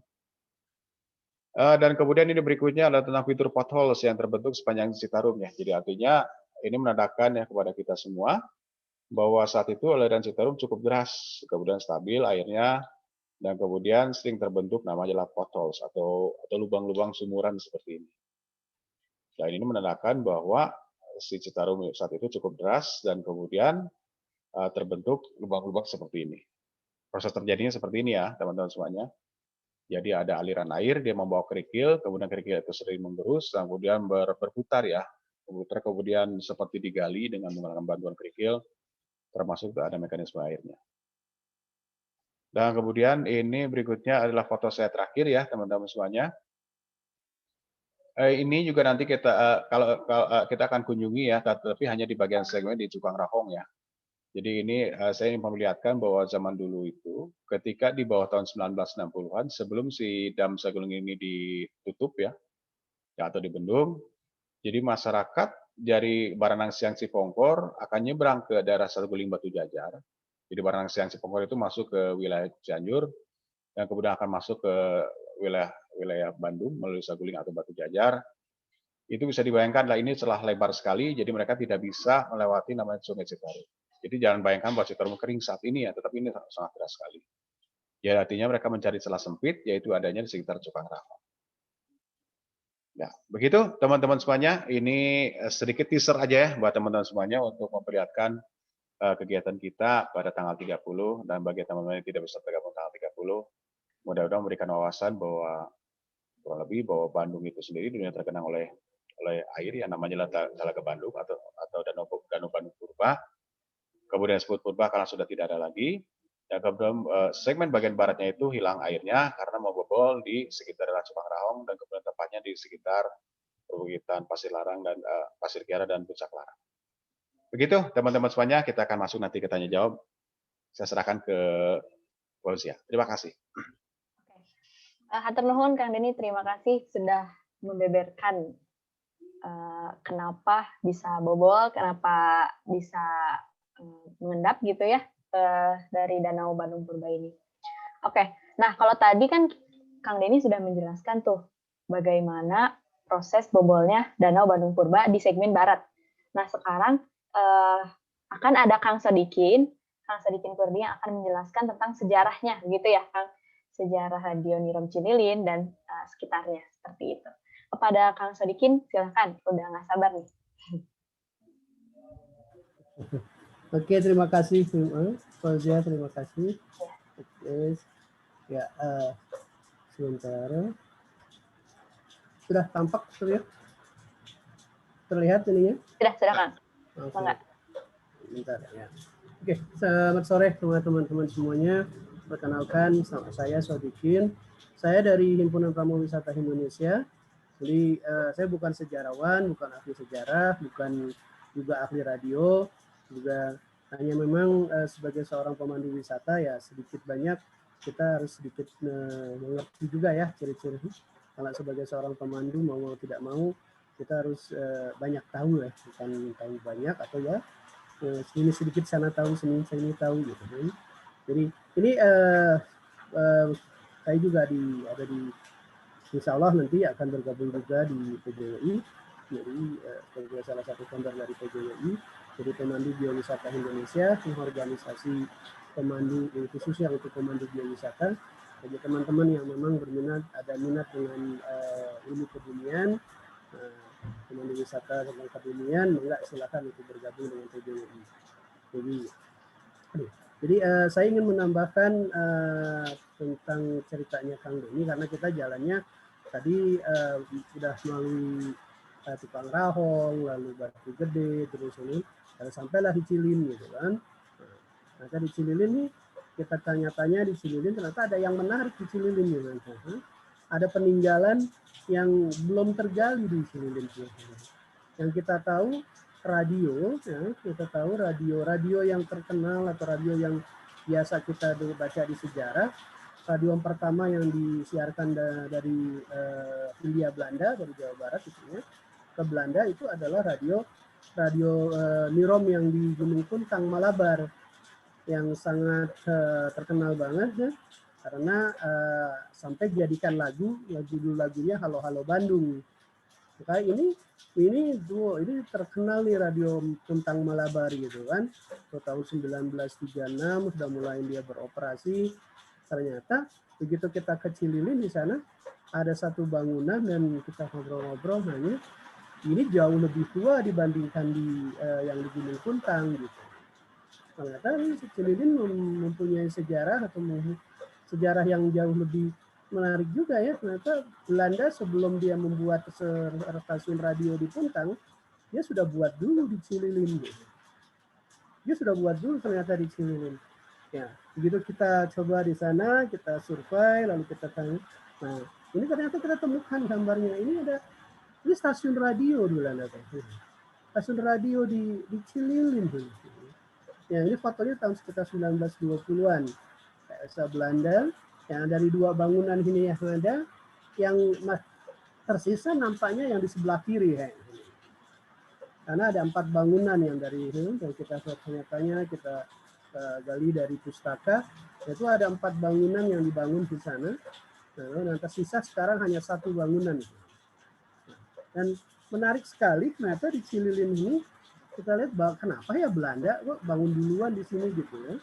[SPEAKER 4] Dan kemudian ini berikutnya adalah tentang fitur potholes yang terbentuk sepanjang Citarum ya. Jadi artinya ini menandakan ya kepada kita semua bahwa saat itu aliran Citarum cukup deras, kemudian stabil airnya, dan kemudian sering terbentuk namanya potholes atau lubang-lubang sumuran seperti ini. Dan ini menandakan bahwa si Citarum saat itu cukup deras dan kemudian terbentuk lubang-lubang seperti ini. Proses terjadinya seperti ini ya teman-teman semuanya. Jadi ada aliran air, dia membawa kerikil, kemudian kerikil itu sering menggerus, kemudian berputar ya, berputar kemudian seperti digali dengan menggunakan bantuan kerikil, termasuk ada mekanisme airnya. Dan kemudian ini berikutnya adalah foto saya terakhir ya teman-teman semuanya. Ini juga nanti kita kalau kita akan kunjungi ya, tapi hanya di bagian segmen di Cukang Rahong ya. Jadi ini saya ingin memperlihatkan bahwa zaman dulu itu ketika di bawah tahun 1960-an sebelum si dam Saguling ini ditutup ya atau dibendung, jadi masyarakat dari Baranang Siang Cipongkor akan nyebrang ke daerah Saguling Batu Jajar. Jadi Baranang Siang Cipongkor itu masuk ke wilayah Cianjur dan kemudian akan masuk ke wilayah Bandung melalui Saguling atau Batu Jajar. Itu bisa dibayangkan lah ini celah lebar sekali, jadi mereka tidak bisa melewati namanya Sungai Citarum. Jadi jangan bayangkan bahwa Citarum kering saat ini ya, tetapi ini sangat deras sekali. Ya artinya mereka mencari celah sempit, yaitu adanya di sekitar Cukang Rahong. Ya, begitu teman-teman semuanya. Ini sedikit teaser aja ya buat teman-teman semuanya untuk memperlihatkan kegiatan kita pada tanggal 30 dan bagi teman-teman yang tidak bisa tergabung tanggal 30, mudah-mudahan memberikan wawasan bahwa kurang lebih bahwa Bandung itu sendiri dunia terkenang oleh air yang namanya Telaga Bandung atau Danau Bandung Purba. Kemudian disebut purba karena sudah tidak ada lagi. Dan kemudian segmen bagian baratnya itu hilang airnya karena membobol di sekitar Cukang Rahong dan kemudian tepatnya di sekitar perbukitan Pasir Larang dan Pasir Kiara dan Puncak Larang. Begitu teman-teman semuanya, kita akan masuk nanti ke tanya jawab. Saya serahkan ke Polisia. Terima kasih.
[SPEAKER 1] Hatur nuhun Kang Denny, terima kasih sudah membeberkan kenapa bisa bobol, kenapa bisa mengendap gitu ya dari Danau Bandung Purba ini. Oke, nah kalau tadi kan Kang Denny sudah menjelaskan tuh bagaimana proses bobolnya Danau Bandung Purba di segmen barat. Nah sekarang akan ada Kang Sodikin Kurdi yang akan menjelaskan tentang sejarahnya gitu ya Kang, sejarah Radio Nirom Cinilin dan sekitarnya seperti itu. Kepada Kang Sodikin silahkan, udah nggak sabar nih.
[SPEAKER 5] Oke, terima kasih, Fauzia, terima kasih. Oke, ya, sebentar. Sudah tampak, terlihat ininya?
[SPEAKER 1] Sudah, Kang.
[SPEAKER 5] Enggak. Bentar, ya. Oke, selamat sore teman-teman semuanya. Perkenalkan, saya Sodikin. Saya dari Himpunan Pramu Wisata Indonesia. Jadi saya bukan sejarawan, bukan ahli sejarah, bukan juga ahli radio, juga hanya memang sebagai seorang pemandu wisata ya sedikit banyak kita harus sedikit mengerti juga ya ciri-ciri. Kalau sebagai seorang pemandu mau tidak mau kita harus banyak tahu ya, bukan tahu banyak atau ya sini sedikit sana tahu, sini tahu gitu. Jadi ini saya juga ada di insya Allah nanti akan bergabung juga di PJWI, jadi sebagai salah satu founder dari PJWI, jadi pemandu biowisata Indonesia, organisasi pemandu khususnya untuk pemandu biowisata. Bagi teman-teman yang memang ada minat dengan ilmu kebumian, pemandu wisata tentang kebumian, enggak silakan untuk bergabung dengan PJWI. Jadi saya ingin menambahkan tentang ceritanya Kang Doni, karena kita jalannya tadi sudah melalui Tukang Rahong, lalu Batu Gede, terus ini sampailah di Cililin gitu kan. Nah, di Cililin nih kita tanya-tanya di Cililin, ternyata ada yang menarik di Cililin gitu kan. Ada peninggalan yang belum tergali di Cililin. Yang kita tahu radio, ya, kita tahu radio yang terkenal atau radio yang biasa kita baca di sejarah. Radio yang pertama yang disiarkan dari Hindia Belanda, dari Jawa Barat itunya, ke Belanda itu adalah radio Nirom yang di Gunung Puntang, Malabar, yang sangat terkenal banget ya, karena sampai dijadikan lagunya Halo Halo Bandung. Maka ini terkenal nih radio Puntang Malabar gitu kan. Tahun 1936 sudah mulai dia beroperasi. Ternyata begitu kita ke Cililin di sana ada satu bangunan dan kita ngobrol-ngobrol, nanya ini jauh lebih tua dibandingkan yang di Gunung Puntang gitu. Ternyata Cililin mempunyai sejarah yang jauh lebih menarik juga ya. Ternyata Belanda sebelum dia membuat stasiun radio di Puntang, dia sudah buat dulu di Cililin. Dia sudah buat dulu ternyata di Cililin. Ya, begitu kita coba di sana, kita survei, lalu kita tanya. Nah, ini ternyata kita temukan gambarnya. Ini stasiun radio di Belanda. Stasiun radio di Cililin. Ya, ini fotonya tahun sekitar 1920-an. KSA Belanda. Yang dari dua bangunan ini yang ada, yang tersisa nampaknya yang di sebelah kiri. Ya. Karena ada 4 bangunan yang dari itu, yang kita tanya-tanya, kita gali dari pustaka, itu ada 4 bangunan yang dibangun di sana. Nah, tersisa sekarang hanya 1 bangunan. Dan menarik sekali, ternyata di Cililin ini, kita lihat kenapa ya Belanda kok bangun duluan di sini gitu ya.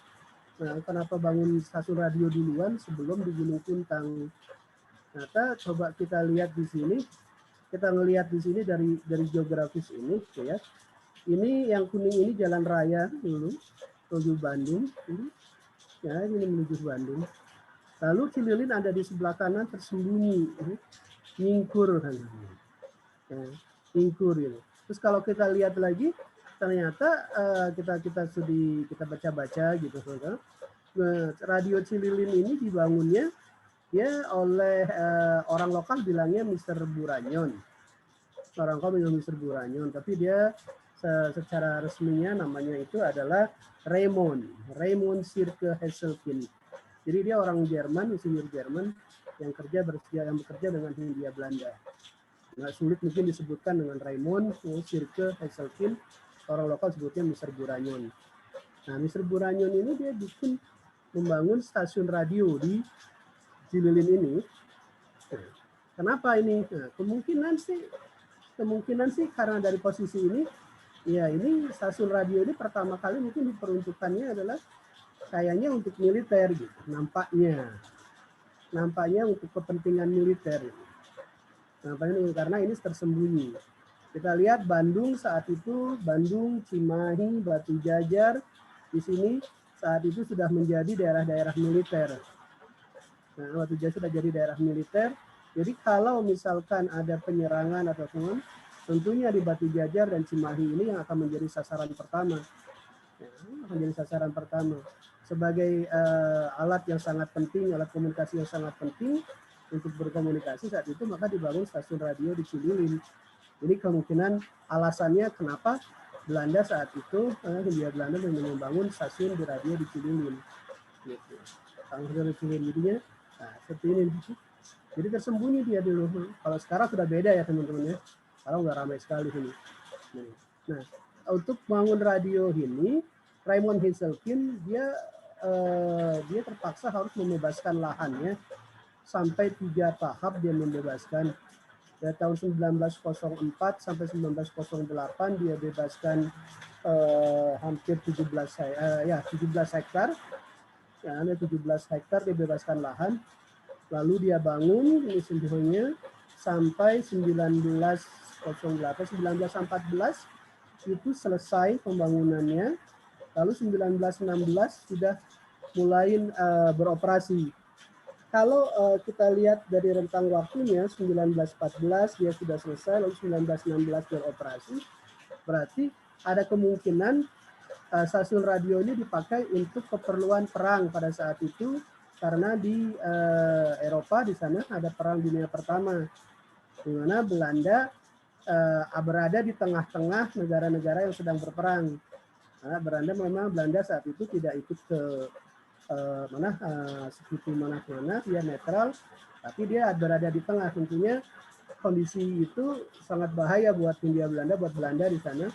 [SPEAKER 5] Nah, kenapa bangun stasiun radio duluan sebelum di Gunung Puntang? Ternyata coba kita lihat di sini, kita ngelihat di sini dari geografis ini, ya. Ini yang kuning ini jalan raya dulu menuju Bandung, ya ini menuju Bandung. Lalu Cililin ada di sebelah kanan tersembunyi, nyingkur kan, ya, nyingkur ini. Terus kalau kita lihat lagi, ternyata kita baca-baca gitu, saudara. Radio Cililin ini dibangunnya ya oleh orang lokal bilangnya Mr. Buranyon. Orang lokal bilang Mr. Buranyon, tapi dia secara resminya namanya itu adalah Raymond Sirke Hesselkind. Jadi dia orang Jerman, insinyur Jerman yang bekerja dengan Hindia Belanda. Nah, sulit mungkin disebutkan dengan Raymond Sirke Hesselkind. Orang lokal sebutnya Mr. Buranyon. Nah, Mr. Buranyon ini dia membangun stasiun radio di Cililin ini. Kenapa ini? Nah, kemungkinan sih karena dari posisi ini, ya ini stasiun radio ini pertama kali mungkin diperuntukannya adalah kayaknya untuk militer gitu. Nampaknya untuk kepentingan militer. Nampaknya karena ini tersembunyi. Kita lihat Bandung saat itu, Bandung, Cimahi, Batu Jajar, di sini saat itu sudah menjadi daerah-daerah militer. Nah, Batu Jajar sudah jadi daerah militer. Jadi kalau misalkan ada penyerangan atau teman, tentunya di Batu Jajar dan Cimahi ini yang akan menjadi sasaran pertama. Ya, akan menjadi sasaran pertama. Sebagai alat yang sangat penting, alat komunikasi yang sangat penting untuk berkomunikasi saat itu, maka dibangun stasiun radio di Cililin. Jadi kemungkinan alasannya kenapa Belanda saat itu, Hindia Belanda membangun stasiun di radio di Cililin. Gitu. Stasiun di Cililin jadinya, nah, seperti ini. Jadi tersembunyi dia dulu. Kalau sekarang sudah beda ya teman-teman ya. Sekarang udah ramai sekali ini. Nah, untuk bangun radio ini, Raymond Hesselkind dia dia terpaksa harus membebaskan lahannya sampai 3 tahap dia membebaskan. Dari tahun 1904 sampai 1908 dia bebaskan hampir 17 hektar. Ya, ada 17 hektar dia bebaskan lahan. Lalu dia bangun ini sendirinya sampai 1914 itu selesai pembangunannya. Lalu 1916 sudah mulai beroperasi. Kalau kita lihat dari rentang waktunya 1914 dia sudah selesai, lalu 1916 beroperasi, berarti ada kemungkinan stasiun radio ini dipakai untuk keperluan perang pada saat itu, karena di Eropa di sana ada Perang Dunia Pertama, di mana Belanda berada di tengah-tengah negara-negara yang sedang berperang. Nah, Belanda saat itu tidak ikut ke sekutu mana-mana, dia netral, tapi dia berada di tengah. Tentunya kondisi itu sangat bahaya buat Hindia Belanda, buat Belanda di sana.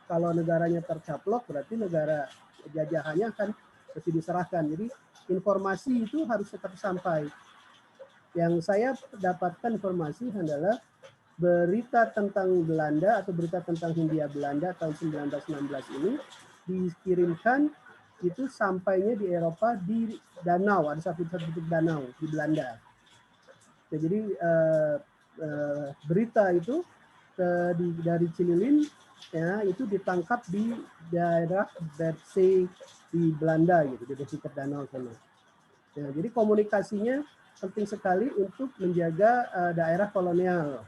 [SPEAKER 5] Kalau negaranya tercaplok, berarti negara jajahannya akan mesti diserahkan. Jadi informasi itu harus tetap sampai. Yang saya dapatkan informasi adalah berita tentang Belanda atau berita tentang Hindia Belanda tahun 1916 ini dikirimkan itu sampainya di Eropa di danau, ada satu titik danau di Belanda. Ya, jadi berita itu dari Cililin ya itu ditangkap di daerah Bercy di Belanda gitu, di dekat danau sana. Ya, jadi komunikasinya penting sekali untuk menjaga daerah kolonial.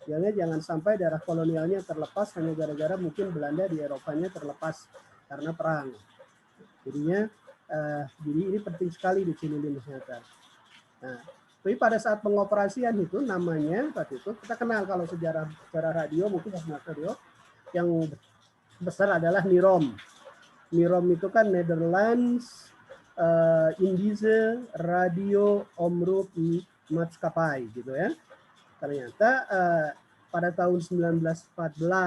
[SPEAKER 5] Jangan sampai daerah kolonialnya terlepas hanya gara-gara mungkin Belanda di Eropanya terlepas karena perang. Jadinya jadi ini penting sekali di Cililin ternyata. Nah, tapi pada saat pengoperasian itu namanya waktu itu kita kenal kalau sejarah radio mungkin radio yang besar adalah NIROM. NIROM itu kan Netherlands Indische Radio Omroep Maatschappij gitu ya. Ternyata pada tahun 1914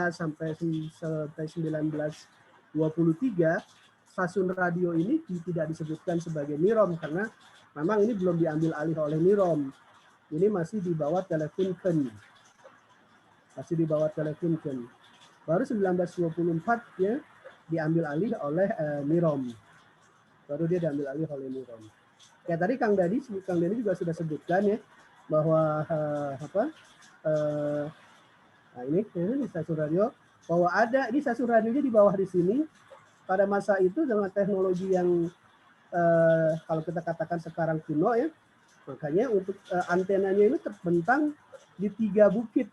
[SPEAKER 5] sampai 1923 stasiun radio ini tidak disebutkan sebagai NIROM karena memang ini belum diambil alih oleh NIROM. Ini masih di bawah Telefunken. Baru 1924 ya diambil alih oleh NIROM. Ya tadi Kang Dani juga sudah sebutkan ya bahwa nah ini di stasiun radio bahwa ada ini stasiun radionya di bawah di sini. Pada masa itu dengan teknologi yang kalau kita katakan sekarang kuno ya, makanya untuk antenanya ini terbentang di 3 bukit.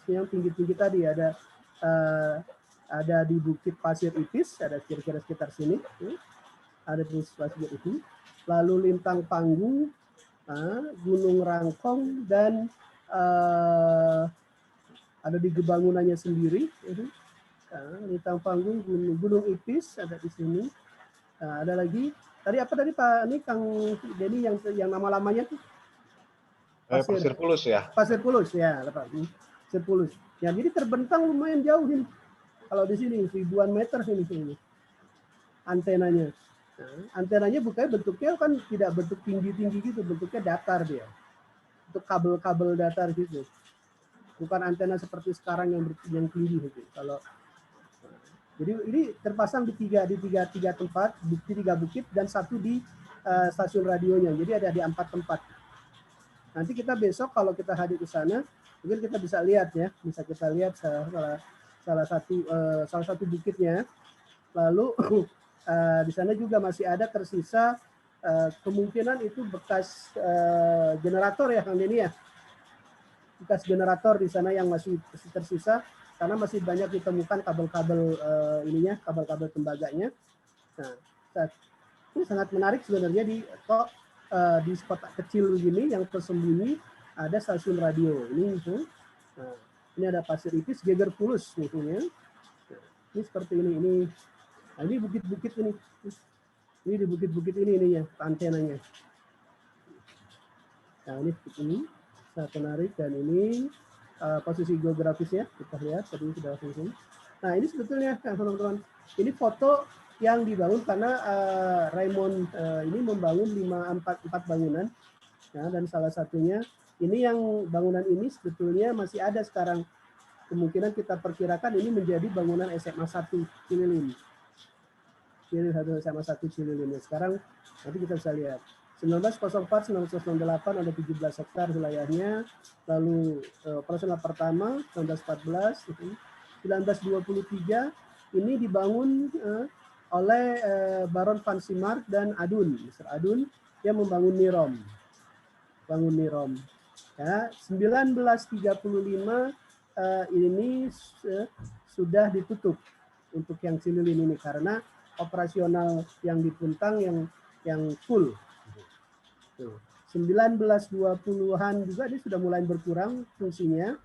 [SPEAKER 5] Yang tinggi-tinggi tadi ada di Bukit Pasir Ipis, ada kira-kira sekitar sini. Ada di Pasir Ipis. Lalu Lintang Panggung, Gunung Rangkong, dan ada di bangunannya sendiri. Lintang Panggung, Gunung Ipis ada di sini. Ada lagi. Tadi apa tadi Pak? Ini Kang Denny yang nama-lamanya tuh?
[SPEAKER 4] Pasir Pulus ya.
[SPEAKER 5] Pasir Pulus ya, Pasir Pulus. Ya, jadi terbentang lumayan jauh ini. Kalau di sini ribuan meter sini antenanya. Nah, antenanya bentuknya kan tidak bentuk tinggi-tinggi gitu, bentuknya datar dia. Untuk kabel-kabel datar gitu. Bukan antena seperti sekarang yang tinggi gitu. Jadi ini terpasang di tiga tempat, 3 bukit dan 1 di stasiun radionya. Jadi ada di 4 tempat. Nanti kita besok kalau kita hadir ke sana, mungkin kita bisa lihat ya, kita lihat salah satu bukitnya. Lalu di sana juga masih ada tersisa kemungkinan itu bekas generator ya Kang Denny ya. Bekas generator di sana yang masih tersisa karena masih banyak ditemukan kabel-kabel kabel-kabel tembaganya. Nah, ini sangat menarik sebenarnya di kota kecil gini yang tersembunyi ada stasiun radio ini. Nah, ini ada Pasir Ipis, Geger Pulus musuhnya. Nah, ini seperti ini. Nah, ini bukit-bukit ini. Ini di bukit-bukit ini ya antenanya. Nah, ini sangat menarik dan ini posisi geografisnya kita lihat tadi sudah langsung. Nah, ini sebetulnya teman-teman, ini foto yang dibangun karena Raymond ini membangun 4 bangunan, ya, dan salah satunya ini yang bangunan ini sebetulnya masih ada sekarang. Kemungkinan kita perkirakan ini menjadi bangunan SMA 1 Cililin. SMA 1 Cililin. Sekarang nanti kita bisa lihat. 1904, 1998 ada 17 hektar wilayahnya. Lalu operasional pertama 1914, 1923 ini dibangun oleh Baron van Simark dan Adun, Mr. Adun, yang membangun Nirom. Bangun Nirom. Ya, 1935 ini sudah ditutup untuk yang Cililin ini karena operasional yang di Puntang yang full. 1920-an juga ini sudah mulai berkurang fungsinya.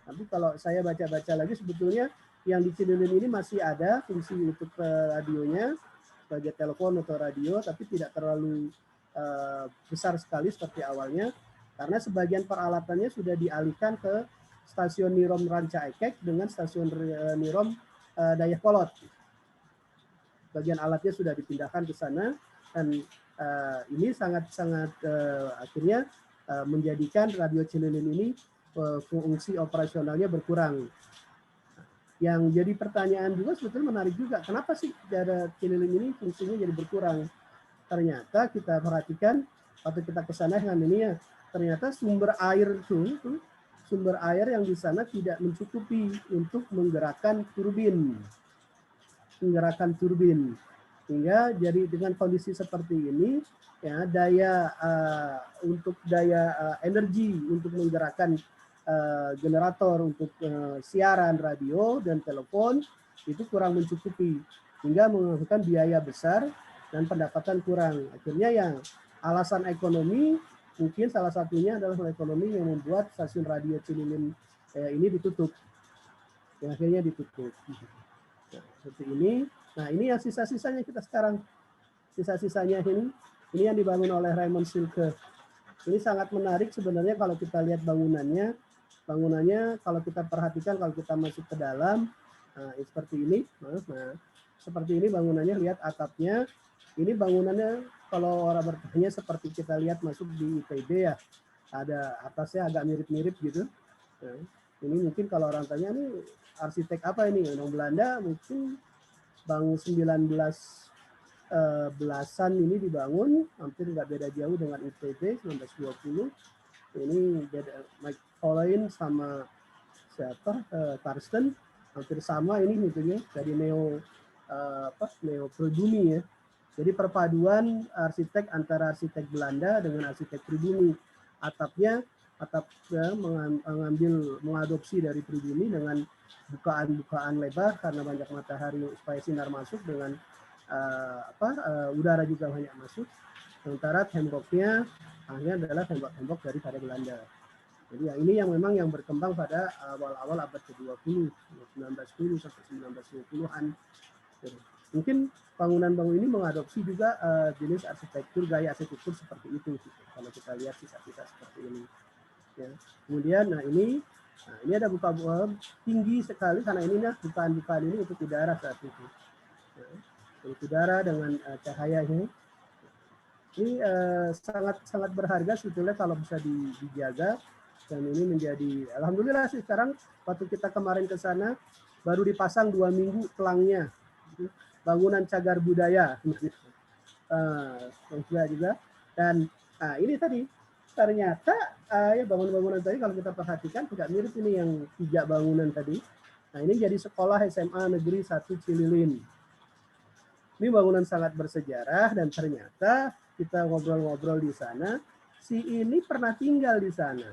[SPEAKER 5] Tapi kalau saya baca-baca lagi sebetulnya yang di Cililin ini masih ada fungsi untuk radionya sebagai telepon atau radio, tapi tidak terlalu besar sekali seperti awalnya karena sebagian peralatannya sudah dialihkan ke stasiun Nirom Ranca Ekek dengan stasiun Nirom Dayakolot. Bagian alatnya sudah dipindahkan ke sana dan ini sangat-sangat akhirnya menjadikan radio Cililin ini fungsi operasionalnya berkurang. Yang jadi pertanyaan juga sebetulnya menarik juga, kenapa sih radio Cililin ini fungsinya jadi berkurang? Ternyata kita perhatikan waktu kita ke sana dengan ini ya, ternyata sumber air itu sumber air yang di sana tidak mencukupi untuk menggerakkan turbin. Sehingga jadi dengan kondisi seperti ini ya daya energi untuk menggerakkan generator untuk siaran radio dan telepon itu kurang mencukupi hingga menghasilkan biaya besar dan pendapatan kurang. Akhirnya ya alasan ekonomi mungkin salah satunya adalah ekonomi yang membuat stasiun radio Cililin ini ditutup. Yang akhirnya ditutup. Nah, seperti ini. Nah, ini yang sisa-sisanya kita sekarang. Sisa-sisanya ini yang dibangun oleh Raymond Silke. Ini sangat menarik sebenarnya kalau kita lihat bangunannya. Bangunannya kalau kita perhatikan, kalau kita masuk ke dalam, seperti ini. Nah, seperti ini bangunannya, lihat atapnya. Ini bangunannya kalau orang bertanya seperti kita lihat masuk di ITB ya. Ada atasnya agak mirip-mirip gitu. Nah, ini mungkin kalau orang tanya ini arsitek apa ini? Orang Belanda mungkin bangun 19 ini dibangun, hampir nggak beda jauh dengan ITB 1920. Ini beda Mike Colin sama siapa? Karsten hampir sama ini itunya dari neo pribumi ya. Jadi perpaduan arsitek antara arsitek Belanda dengan arsitek pribumi. Atap mengadopsi dari pribumi dengan bukaan-bukaan lebar karena banyak matahari supaya sinar masuk dengan udara juga banyak masuk. Sementara temboknya hanya adalah tembok-tembok daripada Belanda. Jadi ya ini yang memang yang berkembang pada awal-awal abad ke-20, 1910 sampai 1920-an. Mungkin bangunan-bangunan ini mengadopsi juga jenis arsitektur, gaya arsitektur seperti itu. Kalau kita lihat sisa-sisa seperti ini. Ya. Kemudian, ini ada buka-bukaan tinggi sekali karena ini bukaan-bukaan ini untuk udara saat itu. Ya. Untuk udara dengan cahayanya. Ini sangat berharga sebetulnya kalau bisa dijaga. Dan ini menjadi, alhamdulillah sih sekarang waktu kita kemarin ke sana baru dipasang 2 minggu pelangnya. Bangunan cagar budaya juga dan ini tadi ternyata ya bangunan-bangunan tadi kalau kita perhatikan tidak mirip ini yang 3 bangunan tadi. Nah ini jadi sekolah SMA Negeri 1 Cililin. Ini bangunan sangat bersejarah dan ternyata kita ngobrol-ngobrol di sana si ini pernah tinggal di sana.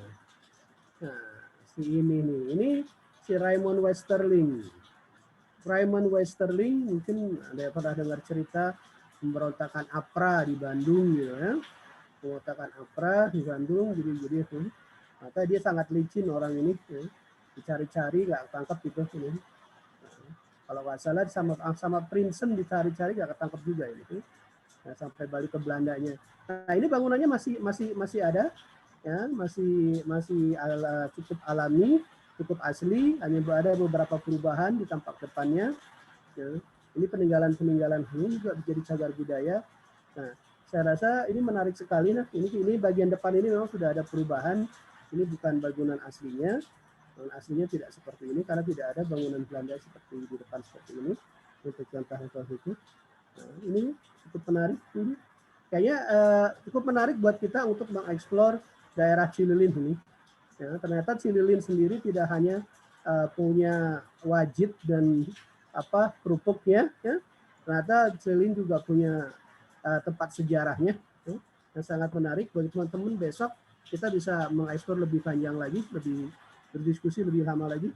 [SPEAKER 5] Nah si ini si Raymond Westerling. Raymond Westerling mungkin ada yang pernah dengar cerita pemberontakan APRA di Bandung gitu ya. Pemberontakan APRA di Bandung jadi itu. Maka dia sangat licin orang ini ya. Dicari-cari nggak ketangkep gitu ini. Nah, kalau nggak salah sama Princeton dicari-cari nggak ketangkep juga ini. Nah, sampai balik ke Belandanya. Nah, ini bangunannya masih ada ya, masih cukup alami. cukup asli, hanya ada beberapa perubahan di tampak depannya. Ya. Ini peninggalan-peninggalan ini juga menjadi cagar budaya. Nah, saya rasa ini menarik sekali. Nah, ini bagian depan ini memang sudah ada perubahan. Ini bukan bangunan aslinya. Bangunan aslinya tidak seperti ini karena tidak ada bangunan Belanda seperti di depan seperti ini. Untuk contoh itu. Nah, ini cukup menarik. Ini kayaknya cukup menarik buat kita untuk mengeksplor daerah Cililin ini. Ya, ternyata Cililin sendiri tidak hanya punya wajib dan kerupuknya, ya. Ternyata Cililin juga punya tempat sejarahnya, ya, yang sangat menarik bagi teman-teman. Besok kita bisa mengeksplor lebih panjang lagi, lebih berdiskusi lebih lama lagi.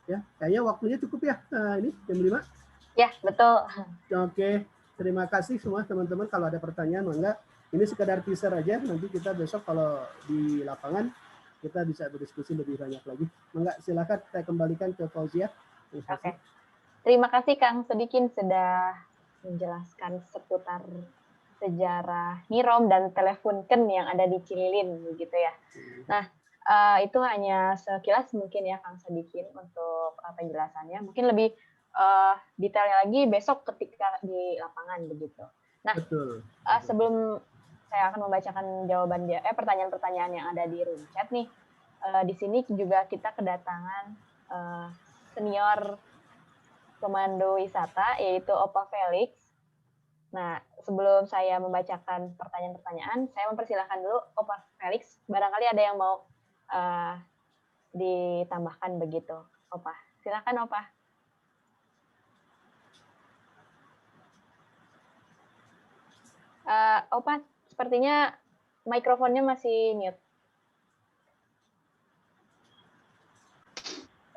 [SPEAKER 5] Ya, kayaknya waktunya cukup ya. Ini jam 5.
[SPEAKER 1] Ya, betul.
[SPEAKER 5] Oke, terima kasih semua teman-teman. Kalau ada pertanyaan, enggak. Ini sekedar teaser aja. Nanti kita besok kalau di lapangan kita bisa berdiskusi lebih banyak lagi. Enggak, silakan saya kembalikan ke Fauzia.
[SPEAKER 1] Oke. Terima kasih Kang Sodikin sudah menjelaskan seputar sejarah Nirom dan Telefunken yang ada di Cililin begitu ya. Nah, itu hanya sekilas mungkin ya Kang Sodikin untuk penjelasannya. Mungkin lebih detailnya lagi besok ketika di lapangan begitu. Nah,
[SPEAKER 5] betul.
[SPEAKER 1] Sebelum saya akan membacakan jawaban pertanyaan-pertanyaan yang ada di room chat nih, di sini juga kita kedatangan senior Komando Wisata yaitu Opa Felix. Nah, sebelum saya membacakan pertanyaan-pertanyaan, saya mempersilahkan dulu Opa Felix. Barangkali ada yang mau ditambahkan begitu, Opa. Silakan, Opa. Opa, sepertinya mikrofonnya masih mute.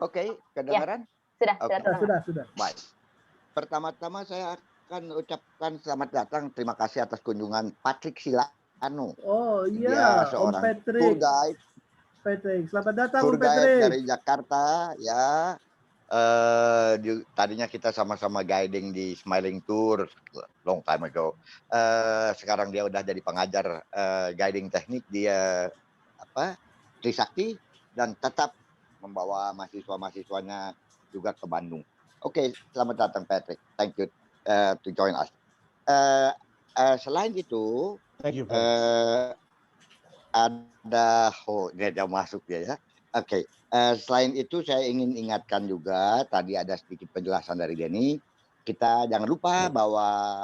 [SPEAKER 3] Oke, kedengaran?
[SPEAKER 1] Ya,
[SPEAKER 5] sudah.
[SPEAKER 3] Baik. Pertama-tama saya akan ucapkan selamat datang, terima kasih atas kunjungan Patrick Silano.
[SPEAKER 5] Oh
[SPEAKER 3] Dia
[SPEAKER 5] iya,
[SPEAKER 3] seorang
[SPEAKER 5] Om Patrick.
[SPEAKER 3] tour guide.
[SPEAKER 5] Patrick, selamat datang
[SPEAKER 3] Tour
[SPEAKER 5] Om Patrick.
[SPEAKER 3] guide dari Jakarta, ya. Tadinya kita sama-sama guiding di Smiling Tour long time ago. Sekarang dia udah jadi pengajar guiding teknik di Trisakti dan tetap membawa mahasiswa-mahasiswanya juga ke Bandung. Oke, selamat datang Patrick. Thank you to join us. Selain itu, dia masuk ya. Oke. Selain itu saya ingin ingatkan juga tadi ada sedikit penjelasan dari Denny. Kita jangan lupa bawa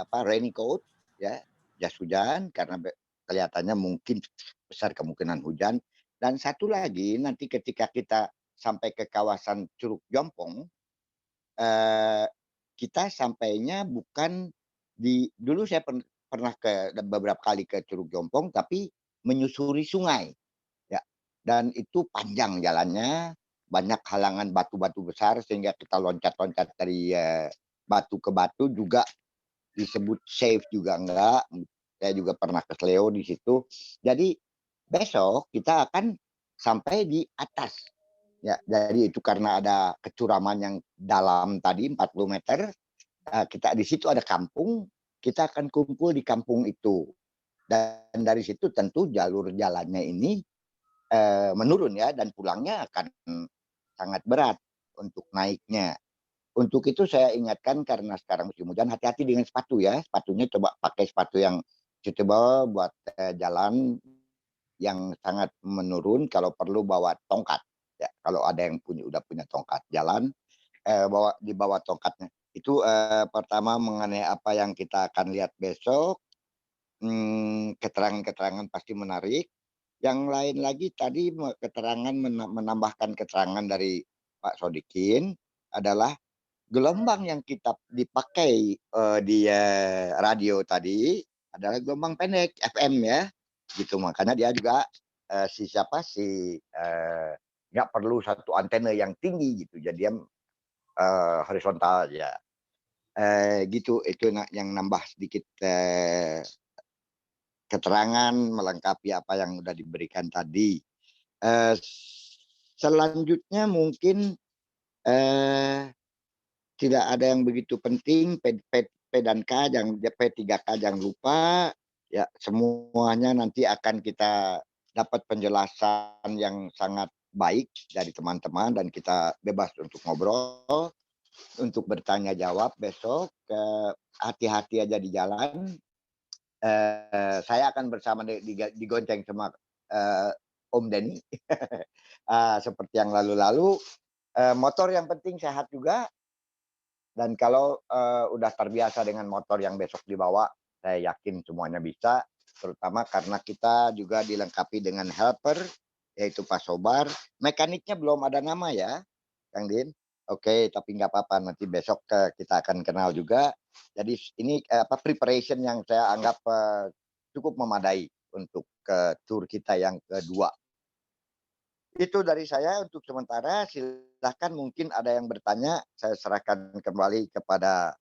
[SPEAKER 3] raincoat ya, jas hujan karena kelihatannya mungkin besar kemungkinan hujan. Dan satu lagi nanti ketika kita sampai ke kawasan Curug Jompong, kita sampainya bukan dulu saya pernah beberapa kali ke Curug Jompong tapi menyusuri sungai. Dan itu panjang jalannya, banyak halangan batu-batu besar sehingga kita loncat-loncat dari batu ke batu juga disebut safe juga enggak. Saya juga pernah ke Sleo di situ. Jadi besok kita akan sampai di atas. Ya, jadi itu karena ada kecuraman yang dalam tadi 40 meter. Kita di situ ada kampung, kita akan kumpul di kampung itu. Dan dari situ tentu jalur jalannya ini menurun ya, dan pulangnya akan sangat berat untuk naiknya. Untuk itu saya ingatkan karena sekarang musim hujan, hati-hati dengan sepatu ya. Sepatunya coba pakai sepatu yang suitable buat jalan yang sangat menurun. Kalau perlu bawa tongkat ya. Kalau ada yang udah punya tongkat jalan, dibawa tongkatnya. Itu pertama mengenai apa yang kita akan lihat besok. Keterangan-keterangan pasti menarik. Yang lain lagi tadi keterangan menambahkan keterangan dari Pak Sodikin adalah gelombang yang kita dipakai di radio tadi adalah gelombang pendek FM ya, gitu. Makanya dia juga nggak perlu satu antena yang tinggi gitu, jadi dia horizontal ya. Gitu itu yang nambah sedikit keterangan melengkapi apa yang sudah diberikan tadi. Selanjutnya mungkin tidak ada yang begitu penting. P dan K, P3K jangan lupa. Ya, semuanya nanti akan kita dapat penjelasan yang sangat baik dari teman-teman dan kita bebas untuk ngobrol, untuk bertanya jawab besok. Hati-hati aja di jalan. Saya akan bersama digonceng sama Om Denny. Seperti yang lalu-lalu. Motor yang penting sehat juga. Dan kalau udah terbiasa dengan motor yang besok dibawa, saya yakin semuanya bisa. Terutama karena kita juga dilengkapi dengan helper, yaitu Pak Sobar. Mekaniknya belum ada nama ya, Kang Din. Oke, tapi nggak apa-apa. Nanti besok kita akan kenal juga. Jadi ini preparation yang saya anggap cukup memadai untuk tour kita yang kedua. Itu dari saya untuk sementara. Silahkan mungkin ada yang bertanya. Saya serahkan kembali kepada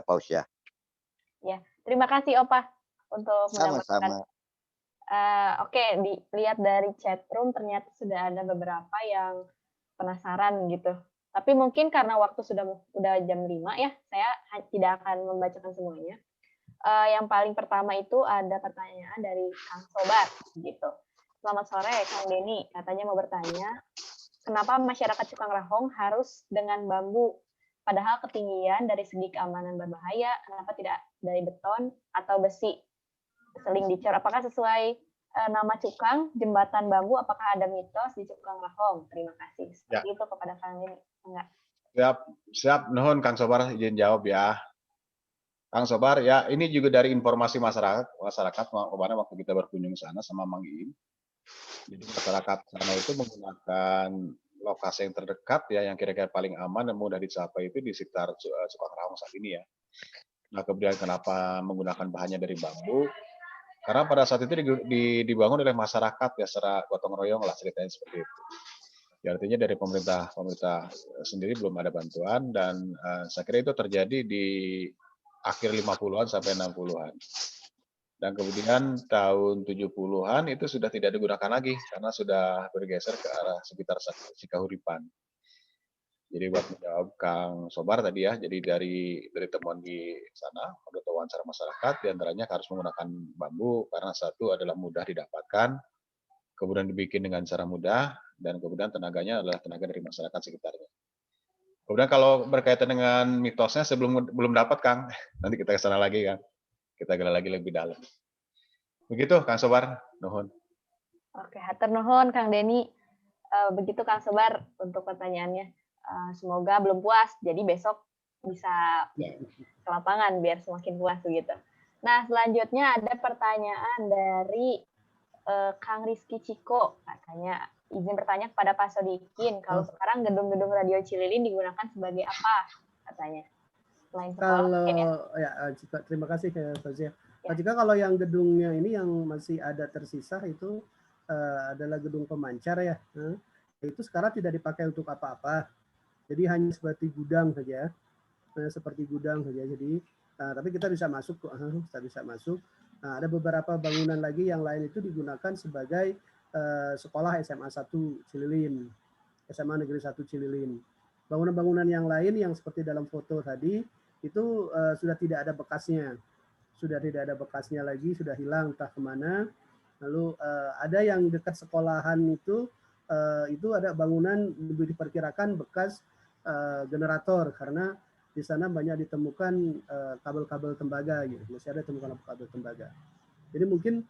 [SPEAKER 3] Fauzia.
[SPEAKER 1] Ya, terima kasih Opa untuk mendapatkan.
[SPEAKER 3] Sama-sama.
[SPEAKER 1] Oke, dilihat dari chat room ternyata sudah ada beberapa yang penasaran gitu. Tapi mungkin karena waktu udah jam 5 ya, saya tidak akan membacakan semuanya. Yang paling pertama itu ada pertanyaan dari Kang Sobat gitu. Selamat sore Kang Denny, katanya mau bertanya, kenapa masyarakat Cukang Rahong harus dengan bambu? Padahal ketinggian dari segi keamanan berbahaya, kenapa tidak dari beton atau besi? Seling dicor, apakah sesuai nama Cukang, jembatan bambu, apakah ada mitos di Cukang Rahong? Terima kasih. Seperti itu kepada Kang Denny. Enggak.
[SPEAKER 4] Siap. Nuhun Kang Sobar izin jawab ya. Kang Sobar, ya ini juga dari informasi masyarakat kemarin waktu kita berkunjung sana sama Mang Iin. Jadi masyarakat sana itu menggunakan lokasi yang terdekat ya, yang kira-kira paling aman dan mudah dicapai itu di sekitar Cukang Rahong saat ini ya. Nah kemudian kenapa menggunakan bahannya dari bambu? Karena pada saat itu dibangun oleh masyarakat ya secara gotong royong lah ceritanya seperti itu. Ya, artinya dari pemerintah sendiri belum ada bantuan dan saya kira itu terjadi di akhir 50-an sampai 60-an. Dan kemudian tahun 70-an itu sudah tidak digunakan lagi karena sudah bergeser ke arah sekitar Cikahuripan. Jadi buat menjawab Kang Sobar tadi ya, jadi dari temuan di sana, ada wawancara masyarakat, diantaranya harus menggunakan bambu karena satu adalah mudah didapatkan, kemudian dibikin dengan cara mudah, dan kemudian tenaganya adalah tenaga dari masyarakat sekitarnya. Kemudian kalau berkaitan dengan mitosnya, belum dapat Kang, nanti kita ke sana lagi Kang, kita gali lagi lebih dalam. Begitu Kang Sobar, nuhun.
[SPEAKER 1] Oke, hatur nuhun Kang Denny. Begitu Kang Sobar untuk pertanyaannya. Semoga belum puas, jadi besok bisa ke lapangan biar semakin puas begitu. Nah, selanjutnya ada pertanyaan dari Kang Rizky Ciko, katanya izin bertanya kepada Pak Sodikin, kalau sekarang gedung-gedung Radio Cililin digunakan sebagai apa, katanya. Selain sekolah,
[SPEAKER 5] terima kasih Fauzia. Pak Cika, kalau yang gedungnya ini yang masih ada tersisa itu adalah gedung pemancar ya. Itu sekarang tidak dipakai untuk apa-apa. Jadi hanya seperti gudang saja, Jadi, tapi kita bisa masuk, Nah, ada beberapa bangunan lagi yang lain itu digunakan sebagai sekolah SMA 1 Cililin, SMA Negeri 1 Cililin. Bangunan-bangunan yang lain yang seperti dalam foto tadi itu sudah tidak ada bekasnya, lagi, sudah hilang entah kemana. Lalu ada yang dekat sekolahan itu ada bangunan lebih diperkirakan bekas generator karena di sana banyak ditemukan kabel-kabel tembaga gitu. Masih ada temukan kabel tembaga. Jadi mungkin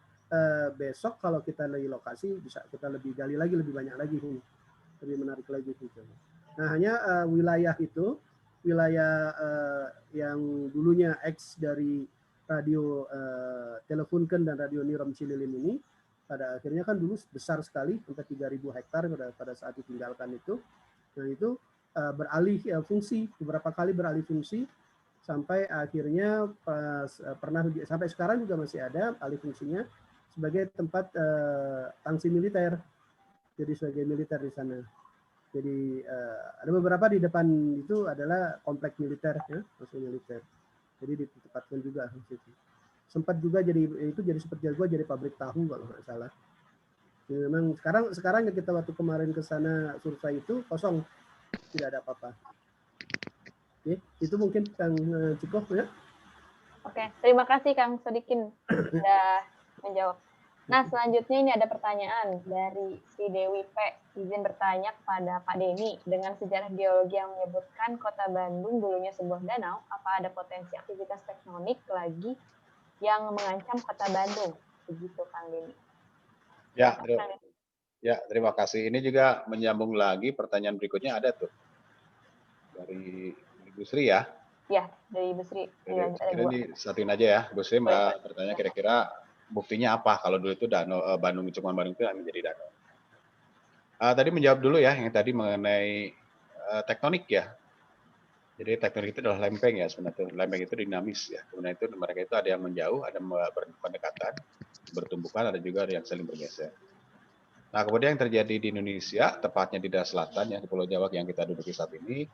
[SPEAKER 5] besok kalau kita lagi lokasi bisa kita lebih gali lagi, lebih banyak lagi ini. Lebih menarik lagi gitu. Nah, hanya wilayah yang dulunya X dari radio Telefunken dan radio Nirom Cililin ini pada akhirnya kan dulu besar sekali sampai 3.000 hektar pada saat ditinggalkan itu. Nah, itu beralih fungsi, beberapa kali beralih fungsi sampai akhirnya sampai sekarang juga masih ada alih fungsinya sebagai tempat tangsi militer. Jadi sebagai militer di sana. Jadi ada beberapa di depan itu adalah komplek militer ya, maksud militer. Jadi ditempatkan juga di situ. Sempat juga jadi seperti jadi pabrik tahu kalau nggak salah. Jadi memang sekarang kita waktu kemarin ke sana survei itu kosong. Tidak ada apa-apa. Oke, itu mungkin Kang cukup ya.
[SPEAKER 1] Oke, terima kasih Kang Sodikin sudah menjawab. Nah, selanjutnya ini ada pertanyaan dari Sri Dewi P. Izin bertanya kepada Pak Denny, dengan sejarah geologi yang menyebutkan kota Bandung dulunya sebuah danau, apa ada potensi aktivitas tektonik lagi yang mengancam kota Bandung? Begitu, Kang Denny.
[SPEAKER 4] Ya, terima kasih. Ini juga menyambung lagi pertanyaan berikutnya ada tuh dari Ibu Sri ya.
[SPEAKER 1] Ya, dari Ibu Sri.
[SPEAKER 4] Kira ini satuin aja ya, Bu Sri bertanya kira-kira buktinya apa kalau dulu itu danau Bandung itu menjadi danau. Tadi menjawab dulu ya yang tadi mengenai tektonik ya. Jadi tektonik itu adalah lempeng ya sebenarnya. Lempeng itu dinamis ya. Kemudian itu mereka itu ada yang menjauh, ada berdekatan, bertumbukan, ada juga yang saling bergeser. Nah kemudian yang terjadi di Indonesia, tepatnya di daerah selatan ya di Pulau Jawa yang kita duduki saat ini,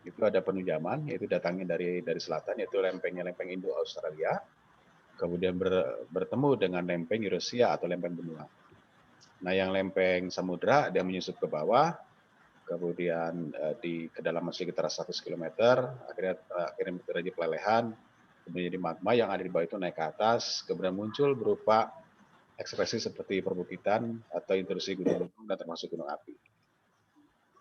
[SPEAKER 4] itu ada penunjaman, yaitu datangnya dari selatan, yaitu lempeng Indo-Australia, kemudian bertemu dengan lempeng Eurasia atau lempeng benua. Nah, yang lempeng samudra dia menyusup ke bawah, kemudian di kedalaman sekitar 100 km, akhirnya terjadi pelelehan, kemudian jadi magma yang ada di bawah itu naik ke atas, kemudian muncul berupa ekspresi seperti perbukitan atau intrusi gunung-gunung dan termasuk gunung api.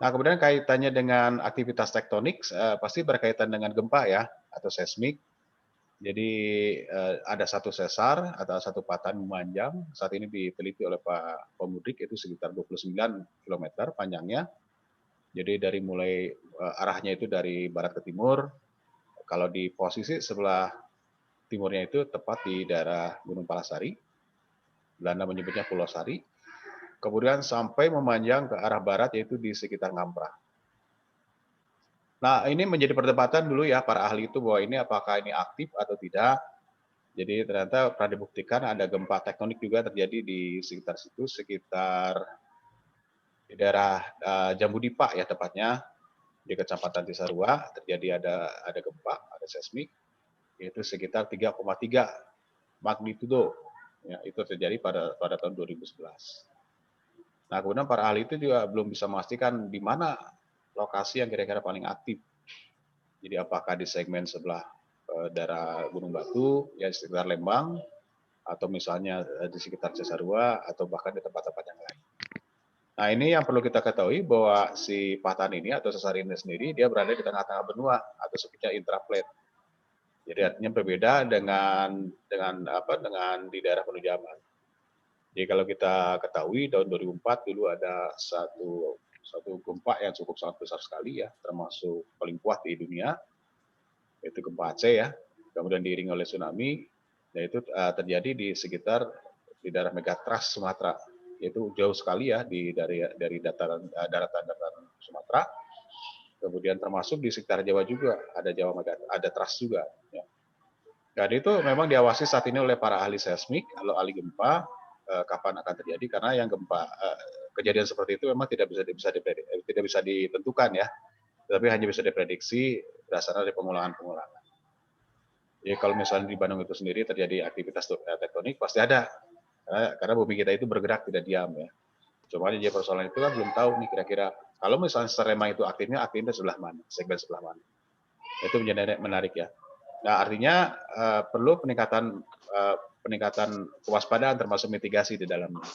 [SPEAKER 4] Nah, kemudian kaitannya dengan aktivitas tektonik pasti berkaitan dengan gempa ya atau seismik. Jadi ada satu sesar atau satu patahan memanjang saat ini diteliti oleh Pak Pemudik itu sekitar 29 km panjangnya. Jadi dari mulai arahnya itu dari barat ke timur. Kalau di posisi sebelah timurnya itu tepat di daerah Gunung Palasari. Belanda menyebutnya Pulau Sari. Kemudian sampai memanjang ke arah barat yaitu di sekitar Ngamprah. Nah, ini menjadi perdebatan dulu ya para ahli itu bahwa ini apakah ini aktif atau tidak. Jadi ternyata pernah dibuktikan ada gempa tektonik juga terjadi di sekitar situ, sekitar di daerah Jambu Dipa ya tepatnya di Kecamatan Cisarua terjadi ada gempa, ada seismik yaitu sekitar 3,3 magnitudo. Ya, itu terjadi pada tahun 2011. Nah, kemudian para ahli itu juga belum bisa memastikan di mana lokasi yang kira-kira paling aktif. Jadi apakah di segmen sebelah daerah Gunung Batu, ya di sekitar Lembang, atau misalnya di sekitar Cisarua, atau bahkan di tempat-tempat yang lain. Nah, ini yang perlu kita ketahui bahwa si patahan ini atau sesar ini sendiri, dia berada di tengah-tengah benua atau sebutnya intraplate. Jadi artinya berbeda dengan di daerah penunjaman. Jadi kalau kita ketahui tahun 2004 dulu ada satu gempa yang cukup sangat besar sekali ya, termasuk paling kuat di dunia, yaitu gempa Aceh ya, kemudian diiringi oleh tsunami, yaitu terjadi di sekitar di daerah Megatras Sumatera, yaitu jauh sekali ya dari daratan Sumatera, kemudian termasuk di sekitar Jawa juga ada Tras juga. Ya. Dan itu memang diawasi saat ini oleh para ahli seismik, ahli gempa. Kapan akan terjadi karena yang gempa kejadian seperti itu memang tidak bisa ditentukan ya, tapi hanya bisa diprediksi berdasarkan dari pengulangan. Jadi kalau misalnya di Bandung itu sendiri terjadi aktivitas tektonik pasti ada karena bumi kita itu bergerak tidak diam ya. Cuma jadi persoalan itu kan belum tahu nih kira-kira kalau misalnya Seremang itu aktifnya sebelah mana, segmen sebelah mana. Itu menjadi menarik ya. Nah artinya perlu peningkatan kewaspadaan termasuk mitigasi di dalamnya.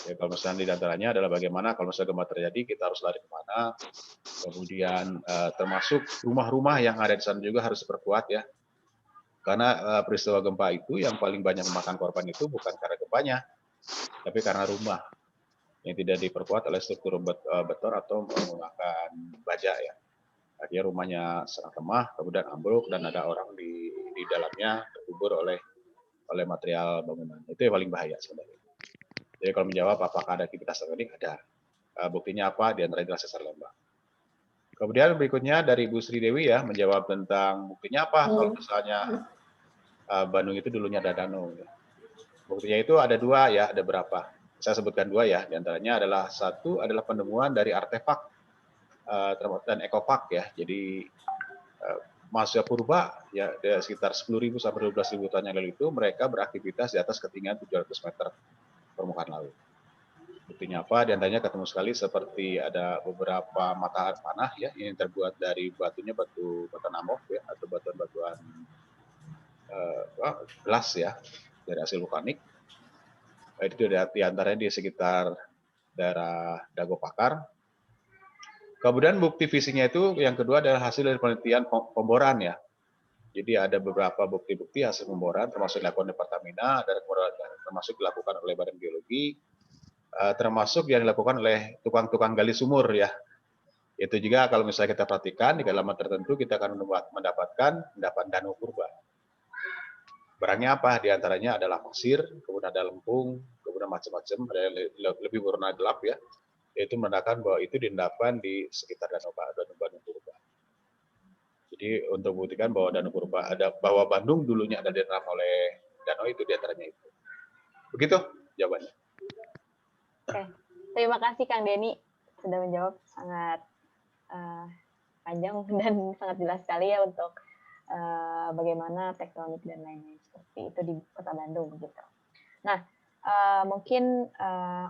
[SPEAKER 4] Ya, kalau misalnya di antaranya adalah bagaimana kalau misalnya gempa terjadi kita harus lari kemana, kemudian termasuk rumah-rumah yang ada di sana juga harus diperkuat ya. Karena peristiwa gempa itu yang paling banyak memakan korban itu bukan karena gempanya, tapi karena rumah yang tidak diperkuat oleh struktur beton atau menggunakan baja ya. Akhirnya rumahnya sangat lemah, kemudian ambruk dan ada orang di dalamnya terkubur oleh material bangunan. Itu yang paling bahaya sebenarnya. Jadi kalau menjawab apakah ada aktivitas tektonik, ada. Buktinya apa? Di antara sesar Lembang. Kemudian berikutnya dari Bu Sri Dewi ya menjawab tentang buktinya apa kalau misalnya Bandung itu dulunya ada danau. Ya. Buktinya itu ada dua ya, ada berapa? Saya sebutkan dua ya. Di antaranya adalah satu adalah penemuan dari artefak dan ekopark ya. Jadi masa purba ya sekitar 10.000 sampai 12.000 tahun yang lalu itu mereka beraktivitas di atas ketinggian 700 meter permukaan laut. Buktinya apa? Di antaranya ketemu sekali seperti ada beberapa mata air panah ya yang terbuat dari batunya batu amok ya atau batuan gelas ya dari hasil vulkanik. Itu di antaranya di sekitar daerah Dago Pakar. Kemudian bukti fisiknya itu yang kedua adalah hasil dari penelitian pemboran ya. Jadi ada beberapa bukti-bukti hasil pemboran termasuk dilakukan di Pertamina, dan termasuk dilakukan oleh Badan Geologi, termasuk yang dilakukan oleh tukang-tukang gali sumur ya. Itu juga kalau misalnya kita perhatikan di kedalaman tertentu kita akan mendapatkan danau purba. Barangnya apa? Di antaranya adalah pasir, kemudian ada lempung, kemudian macam-macam, ada yang lebih berwarna gelap ya. Itu menandakan bahwa itu diendapkan di sekitar danau purba. Jadi untuk membuktikan bahwa danau purba bahwa Bandung dulunya ada diterap oleh danau itu di antaranya itu. Begitu jawabannya.
[SPEAKER 1] Oke, terima kasih Kang Denny sudah menjawab sangat panjang dan sangat jelas sekali ya untuk bagaimana tektonik dan lain-lain seperti itu di Kota Bandung begitu. Nah, mungkin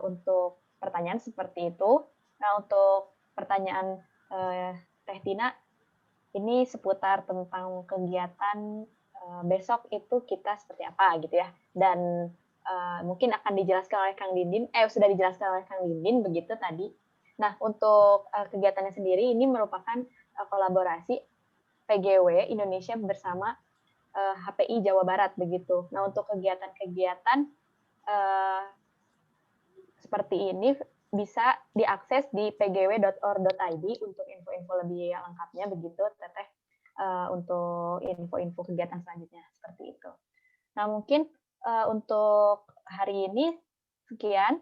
[SPEAKER 1] untuk pertanyaan seperti itu. Nah, untuk pertanyaan Teh Tina ini seputar tentang kegiatan besok itu kita seperti apa gitu ya. Dan mungkin akan dijelaskan oleh Kang Dindin, sudah dijelaskan oleh Kang Dindin begitu tadi. Nah, untuk kegiatannya sendiri ini merupakan kolaborasi PGW Indonesia bersama HPI Jawa Barat begitu. Nah, untuk kegiatan-kegiatan seperti ini bisa diakses di pgw.or.id untuk info-info lebih lengkapnya begitu, Teteh, untuk info-info kegiatan selanjutnya seperti itu. Nah, mungkin untuk hari ini sekian.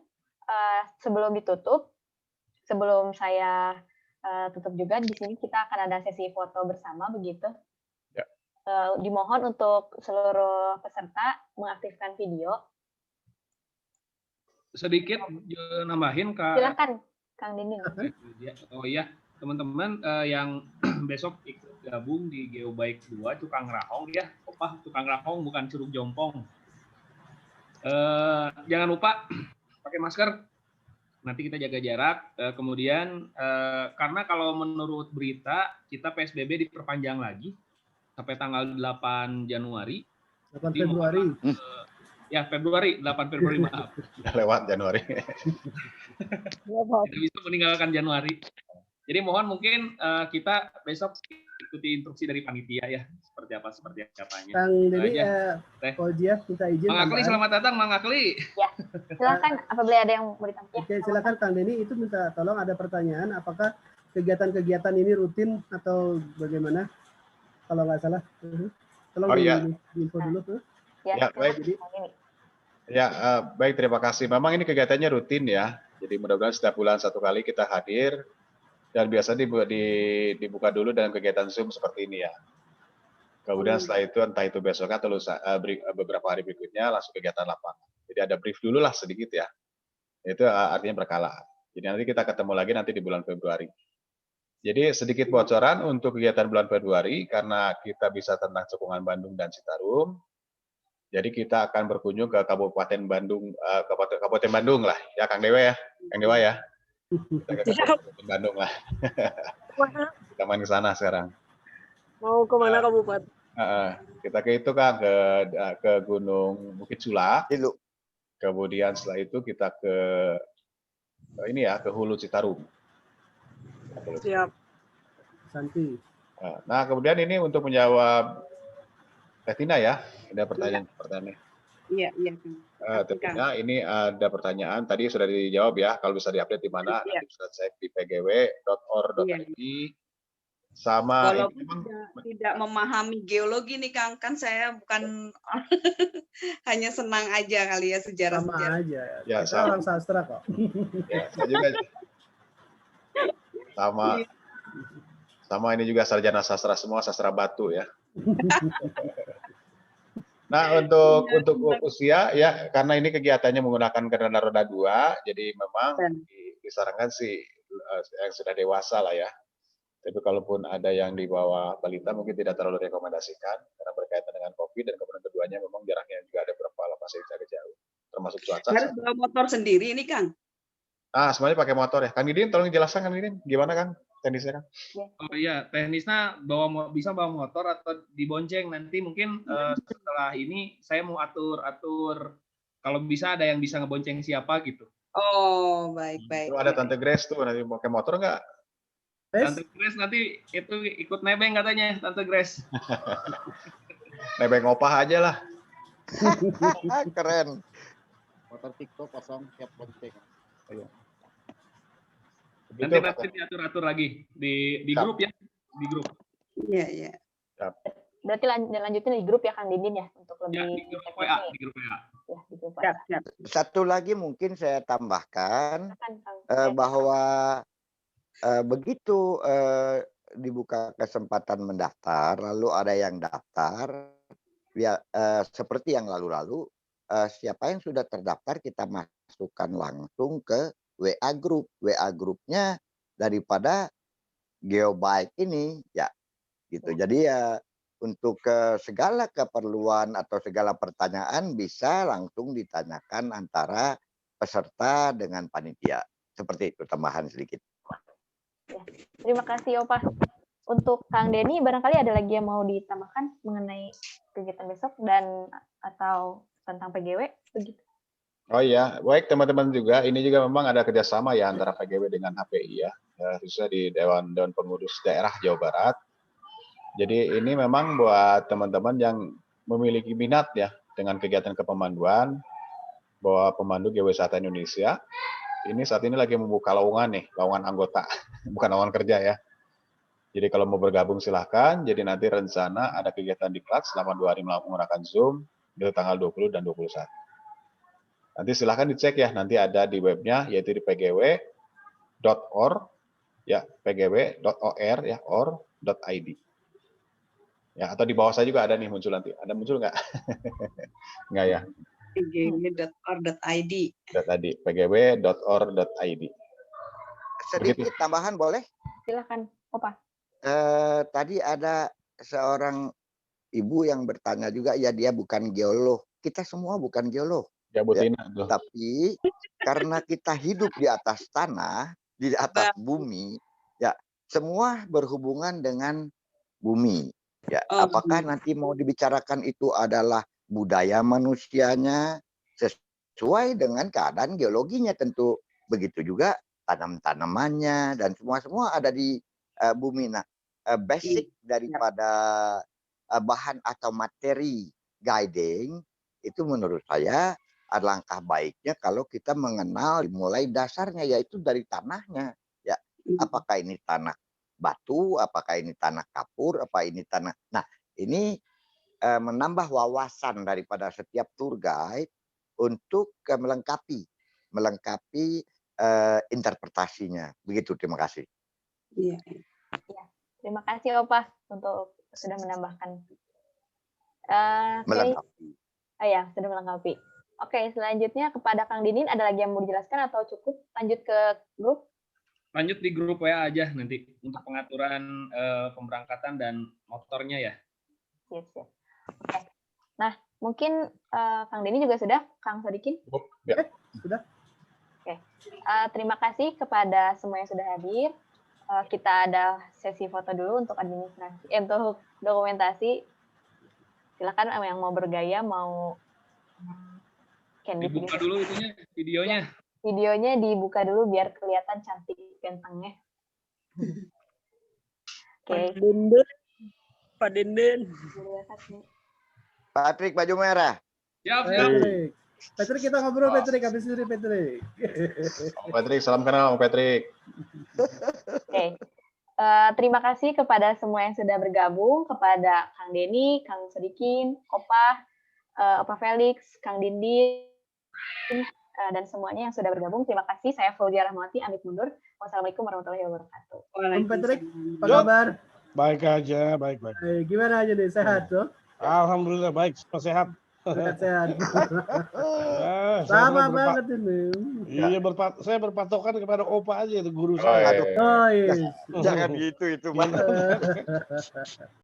[SPEAKER 1] Sebelum ditutup, sebelum saya tutup juga, di sini kita akan ada sesi foto bersama begitu.
[SPEAKER 4] Ya.
[SPEAKER 1] Dimohon untuk seluruh peserta mengaktifkan video.
[SPEAKER 2] Sedikit nambahin Kak.
[SPEAKER 1] Silakan Kang Dindin.
[SPEAKER 2] Oh iya, teman-teman yang besok ikut gabung di Geobike 2 Cukang Rahong ya. Cukang Rahong bukan Curug Jompong. Jangan lupa pakai masker. Nanti kita jaga jarak. Kemudian karena kalau menurut berita kita PSBB diperpanjang lagi sampai tanggal 8 Januari.
[SPEAKER 5] 8 Februari.
[SPEAKER 2] Februari, 8 Februari maaf.
[SPEAKER 4] Udah lewat Januari.
[SPEAKER 2] Tidak bisa meninggalkan Januari. Jadi mohon mungkin kita besok ikuti instruksi dari panitia ya, seperti apanya.
[SPEAKER 5] Kang Denny, Fauzia minta izin.
[SPEAKER 2] Mang Akli, selamat datang Mang Akli.
[SPEAKER 1] Ya, silakan apabila ada yang mau ditanya.
[SPEAKER 5] Oke, silakan Kang Denny, itu minta tolong ada pertanyaan, apakah kegiatan-kegiatan ini rutin atau bagaimana? Kalau nggak salah, tolong info dulu.
[SPEAKER 4] Ya, baik. Baik, terima kasih. Memang ini kegiatannya rutin ya. Jadi mudah-mudahan setiap bulan satu kali kita hadir. Dan biasanya dibuka dulu dalam kegiatan Zoom seperti ini ya. Kemudian setelah itu entah itu besok atau beberapa hari berikutnya langsung kegiatan lapangan. Jadi ada brief dulu lah sedikit ya. Itu artinya berkala. Jadi nanti kita ketemu lagi nanti di bulan Februari. Jadi sedikit bocoran untuk kegiatan bulan Februari karena kita bisa tentang cekungan Bandung dan Citarum. Jadi kita akan berkunjung ke Kabupaten Bandung, Kabupaten Bandung lah ya, Kang Dewa ya, Kita ke Kabupaten Bandung lah. Kita main ke sana sekarang.
[SPEAKER 6] Mau ke mana kabupaten?
[SPEAKER 4] Kita ke itu Kang, ke Gunung Bukit Sula. Kemudian setelah itu kita ke Hulu Citarum.
[SPEAKER 6] Siap.
[SPEAKER 5] Santi.
[SPEAKER 4] Nah, kemudian ini untuk menjawab Teh Tina ya, ada pertanyaan.
[SPEAKER 6] Iya.
[SPEAKER 4] Teh Tina, ini ada pertanyaan. Tadi sudah dijawab ya. Kalau bisa diupdate di mana?
[SPEAKER 6] Iya.
[SPEAKER 4] Nanti bisa cek di pgw.or.id. Sama
[SPEAKER 6] walaupun
[SPEAKER 4] ini memang
[SPEAKER 6] tidak memahami geologi nih Kang, kan saya bukan hanya senang aja kali ya sejarah.
[SPEAKER 5] Sama aja.
[SPEAKER 4] Ya,
[SPEAKER 5] Kita orang sastra kok.
[SPEAKER 4] Ya, saya juga. Sama ini juga sarjana sastra semua, sastra batu ya. Nah, untuk usia ya, karena ini kegiatannya menggunakan kendaraan roda 2, jadi memang disarankan sih yang sudah dewasa lah ya. Tapi kalaupun ada yang di bawah balita mungkin tidak terlalu rekomendasikan karena berkaitan dengan COVID, dan kemudian keduanya memang jaraknya juga ada beberapa lokasi yang agak jauh, termasuk cuaca.
[SPEAKER 6] Harus bawa motor sendiri ini Kang?
[SPEAKER 4] Semuanya pakai motor ya. Kang Didin, tolong jelaskan Kang Didin, gimana Kang teknisnya Kang?
[SPEAKER 2] Oh iya, teknisnya bisa bawa motor atau dibonceng. Nanti mungkin setelah ini saya mau atur kalau bisa ada yang bisa ngebonceng siapa gitu.
[SPEAKER 6] Oh, baik-baik.
[SPEAKER 4] Itu ada Tante Grace tuh, nanti pakai motor nggak?
[SPEAKER 2] Tante Grace nanti itu ikut nebeng katanya, Tante Grace.
[SPEAKER 4] Nebeng opah aja lah.
[SPEAKER 3] Keren.
[SPEAKER 7] Motor TikTok kosong siap bonceng.
[SPEAKER 4] Ayo.
[SPEAKER 2] Nanti diatur-atur lagi di grup ya, di grup.
[SPEAKER 6] Iya, iya.
[SPEAKER 1] Berarti lanjutin di grup ya Kang Dindin ya untuk lebih
[SPEAKER 2] Ya, di grup WA, di grup WA.
[SPEAKER 1] Ya, di grup
[SPEAKER 6] Siap,
[SPEAKER 1] WA.
[SPEAKER 6] siap.
[SPEAKER 3] Satu lagi mungkin saya tambahkan
[SPEAKER 1] Silakan, Kang.
[SPEAKER 3] bahwa begitu dibuka kesempatan mendaftar, lalu ada yang daftar, ya seperti yang lalu-lalu, siapa yang sudah terdaftar kita masukkan langsung ke WA Group. WA Grupnya daripada Geobike ini, ya gitu. Jadi ya untuk segala keperluan atau segala pertanyaan bisa langsung ditanyakan antara peserta dengan panitia. Seperti itu, tambahan sedikit.
[SPEAKER 1] Ya. Terima kasih Opa. Untuk Kang Denny, barangkali ada lagi yang mau ditambahkan mengenai kegiatan besok dan atau tentang PGW begitu.
[SPEAKER 4] Oh iya, baik teman-teman juga. Ini juga memang ada kerjasama ya antara PGW dengan HPI ya, khususnya di Dewan Pengurus Daerah Jawa Barat. Jadi ini memang buat teman-teman yang memiliki minat ya dengan kegiatan kepemanduan, bahwa pemandu Geowisata Indonesia ini saat ini lagi membuka lowongan nih, lowongan anggota, bukan lowongan kerja ya. Jadi kalau mau bergabung silahkan. Jadi nanti rencana ada kegiatan di kelas selama 2 hari menggunakan Zoom di tanggal 20 dan 21. Nanti silahkan dicek ya, nanti ada di webnya yaitu di pgw.or ya, pgw.or ya, or.id. Ya, atau di bawah saya juga ada nih muncul nanti. Ada muncul nggak? Nggak ya?
[SPEAKER 6] pgw.or.id.
[SPEAKER 4] Tadi pgw.or.id.
[SPEAKER 3] Sedikit tambahan boleh?
[SPEAKER 1] Silakan, Opa.
[SPEAKER 3] Tadi ada seorang ibu yang bertanya juga, ya dia bukan geolog. Kita semua bukan geolog.
[SPEAKER 4] Ya, Butina, tuh.
[SPEAKER 3] Tapi karena kita hidup di atas tanah, di atas bumi, ya semua berhubungan dengan bumi. Ya, apakah nanti mau dibicarakan itu adalah budaya manusianya sesuai dengan keadaan geologinya tentu. Begitu juga tanam-tanamannya dan semua ada di bumi. Nah, basic daripada bahan atau materi guiding itu menurut saya alangkah baiknya kalau kita mengenal mulai dasarnya, yaitu dari tanahnya. Ya, apakah ini tanah batu, apakah ini tanah kapur, apa ini tanah. Nah, ini menambah wawasan daripada setiap tour guide untuk melengkapi interpretasinya. Begitu, terima kasih.
[SPEAKER 6] Iya.
[SPEAKER 1] Terima kasih Opa untuk sudah menambahkan.
[SPEAKER 3] Melengkapi.
[SPEAKER 1] Ya, sudah melengkapi. Oke, selanjutnya kepada Kang Dinin, ada lagi yang mau dijelaskan atau cukup lanjut ke grup?
[SPEAKER 2] Lanjut di grup WA aja nanti untuk pengaturan pemberangkatan dan motornya ya.
[SPEAKER 1] Siap. Oke. Nah, mungkin Kang Dini juga sudah, Kang Sodikin?
[SPEAKER 4] Ya.
[SPEAKER 5] Sudah.
[SPEAKER 1] Oke. Terima kasih kepada semua yang sudah hadir. Kita ada sesi foto dulu untuk administrasi, untuk dokumentasi. Silakan yang mau bergaya, mau
[SPEAKER 2] Dibuka dulu itunya, videonya.
[SPEAKER 1] Ya, videonya dibuka dulu biar kelihatan cantik gantengnya. Oke.
[SPEAKER 6] Pak Denden.
[SPEAKER 3] Patrick baju merah.
[SPEAKER 2] Siap.
[SPEAKER 5] Patrick, kita ngobrol Patrick, habis ini Patrick.
[SPEAKER 4] Patrick, salam kenal Om Patrick.
[SPEAKER 1] Oke. Terima kasih kepada semua yang sudah bergabung, kepada Kang Denny, Kang Sodikin, Opa Felix, Kang Dindin, dan semuanya yang sudah bergabung. Terima kasih. Saya Fauzia Rahmawati, amit mundur. Wassalamualaikum warahmatullahi wabarakatuh.
[SPEAKER 5] Om Patrick, apa kabar?
[SPEAKER 7] Baik aja, baik.
[SPEAKER 5] Gimana aja nih, sehat tuh?
[SPEAKER 7] Alhamdulillah baik, sehat.
[SPEAKER 5] Sehat.
[SPEAKER 7] Sama
[SPEAKER 5] banget ini.
[SPEAKER 7] Iya, saya berpatokan kepada Opa aja itu guru
[SPEAKER 4] saya.
[SPEAKER 7] saya.
[SPEAKER 5] Oh iya.
[SPEAKER 3] Jangan gitu itu, Pak.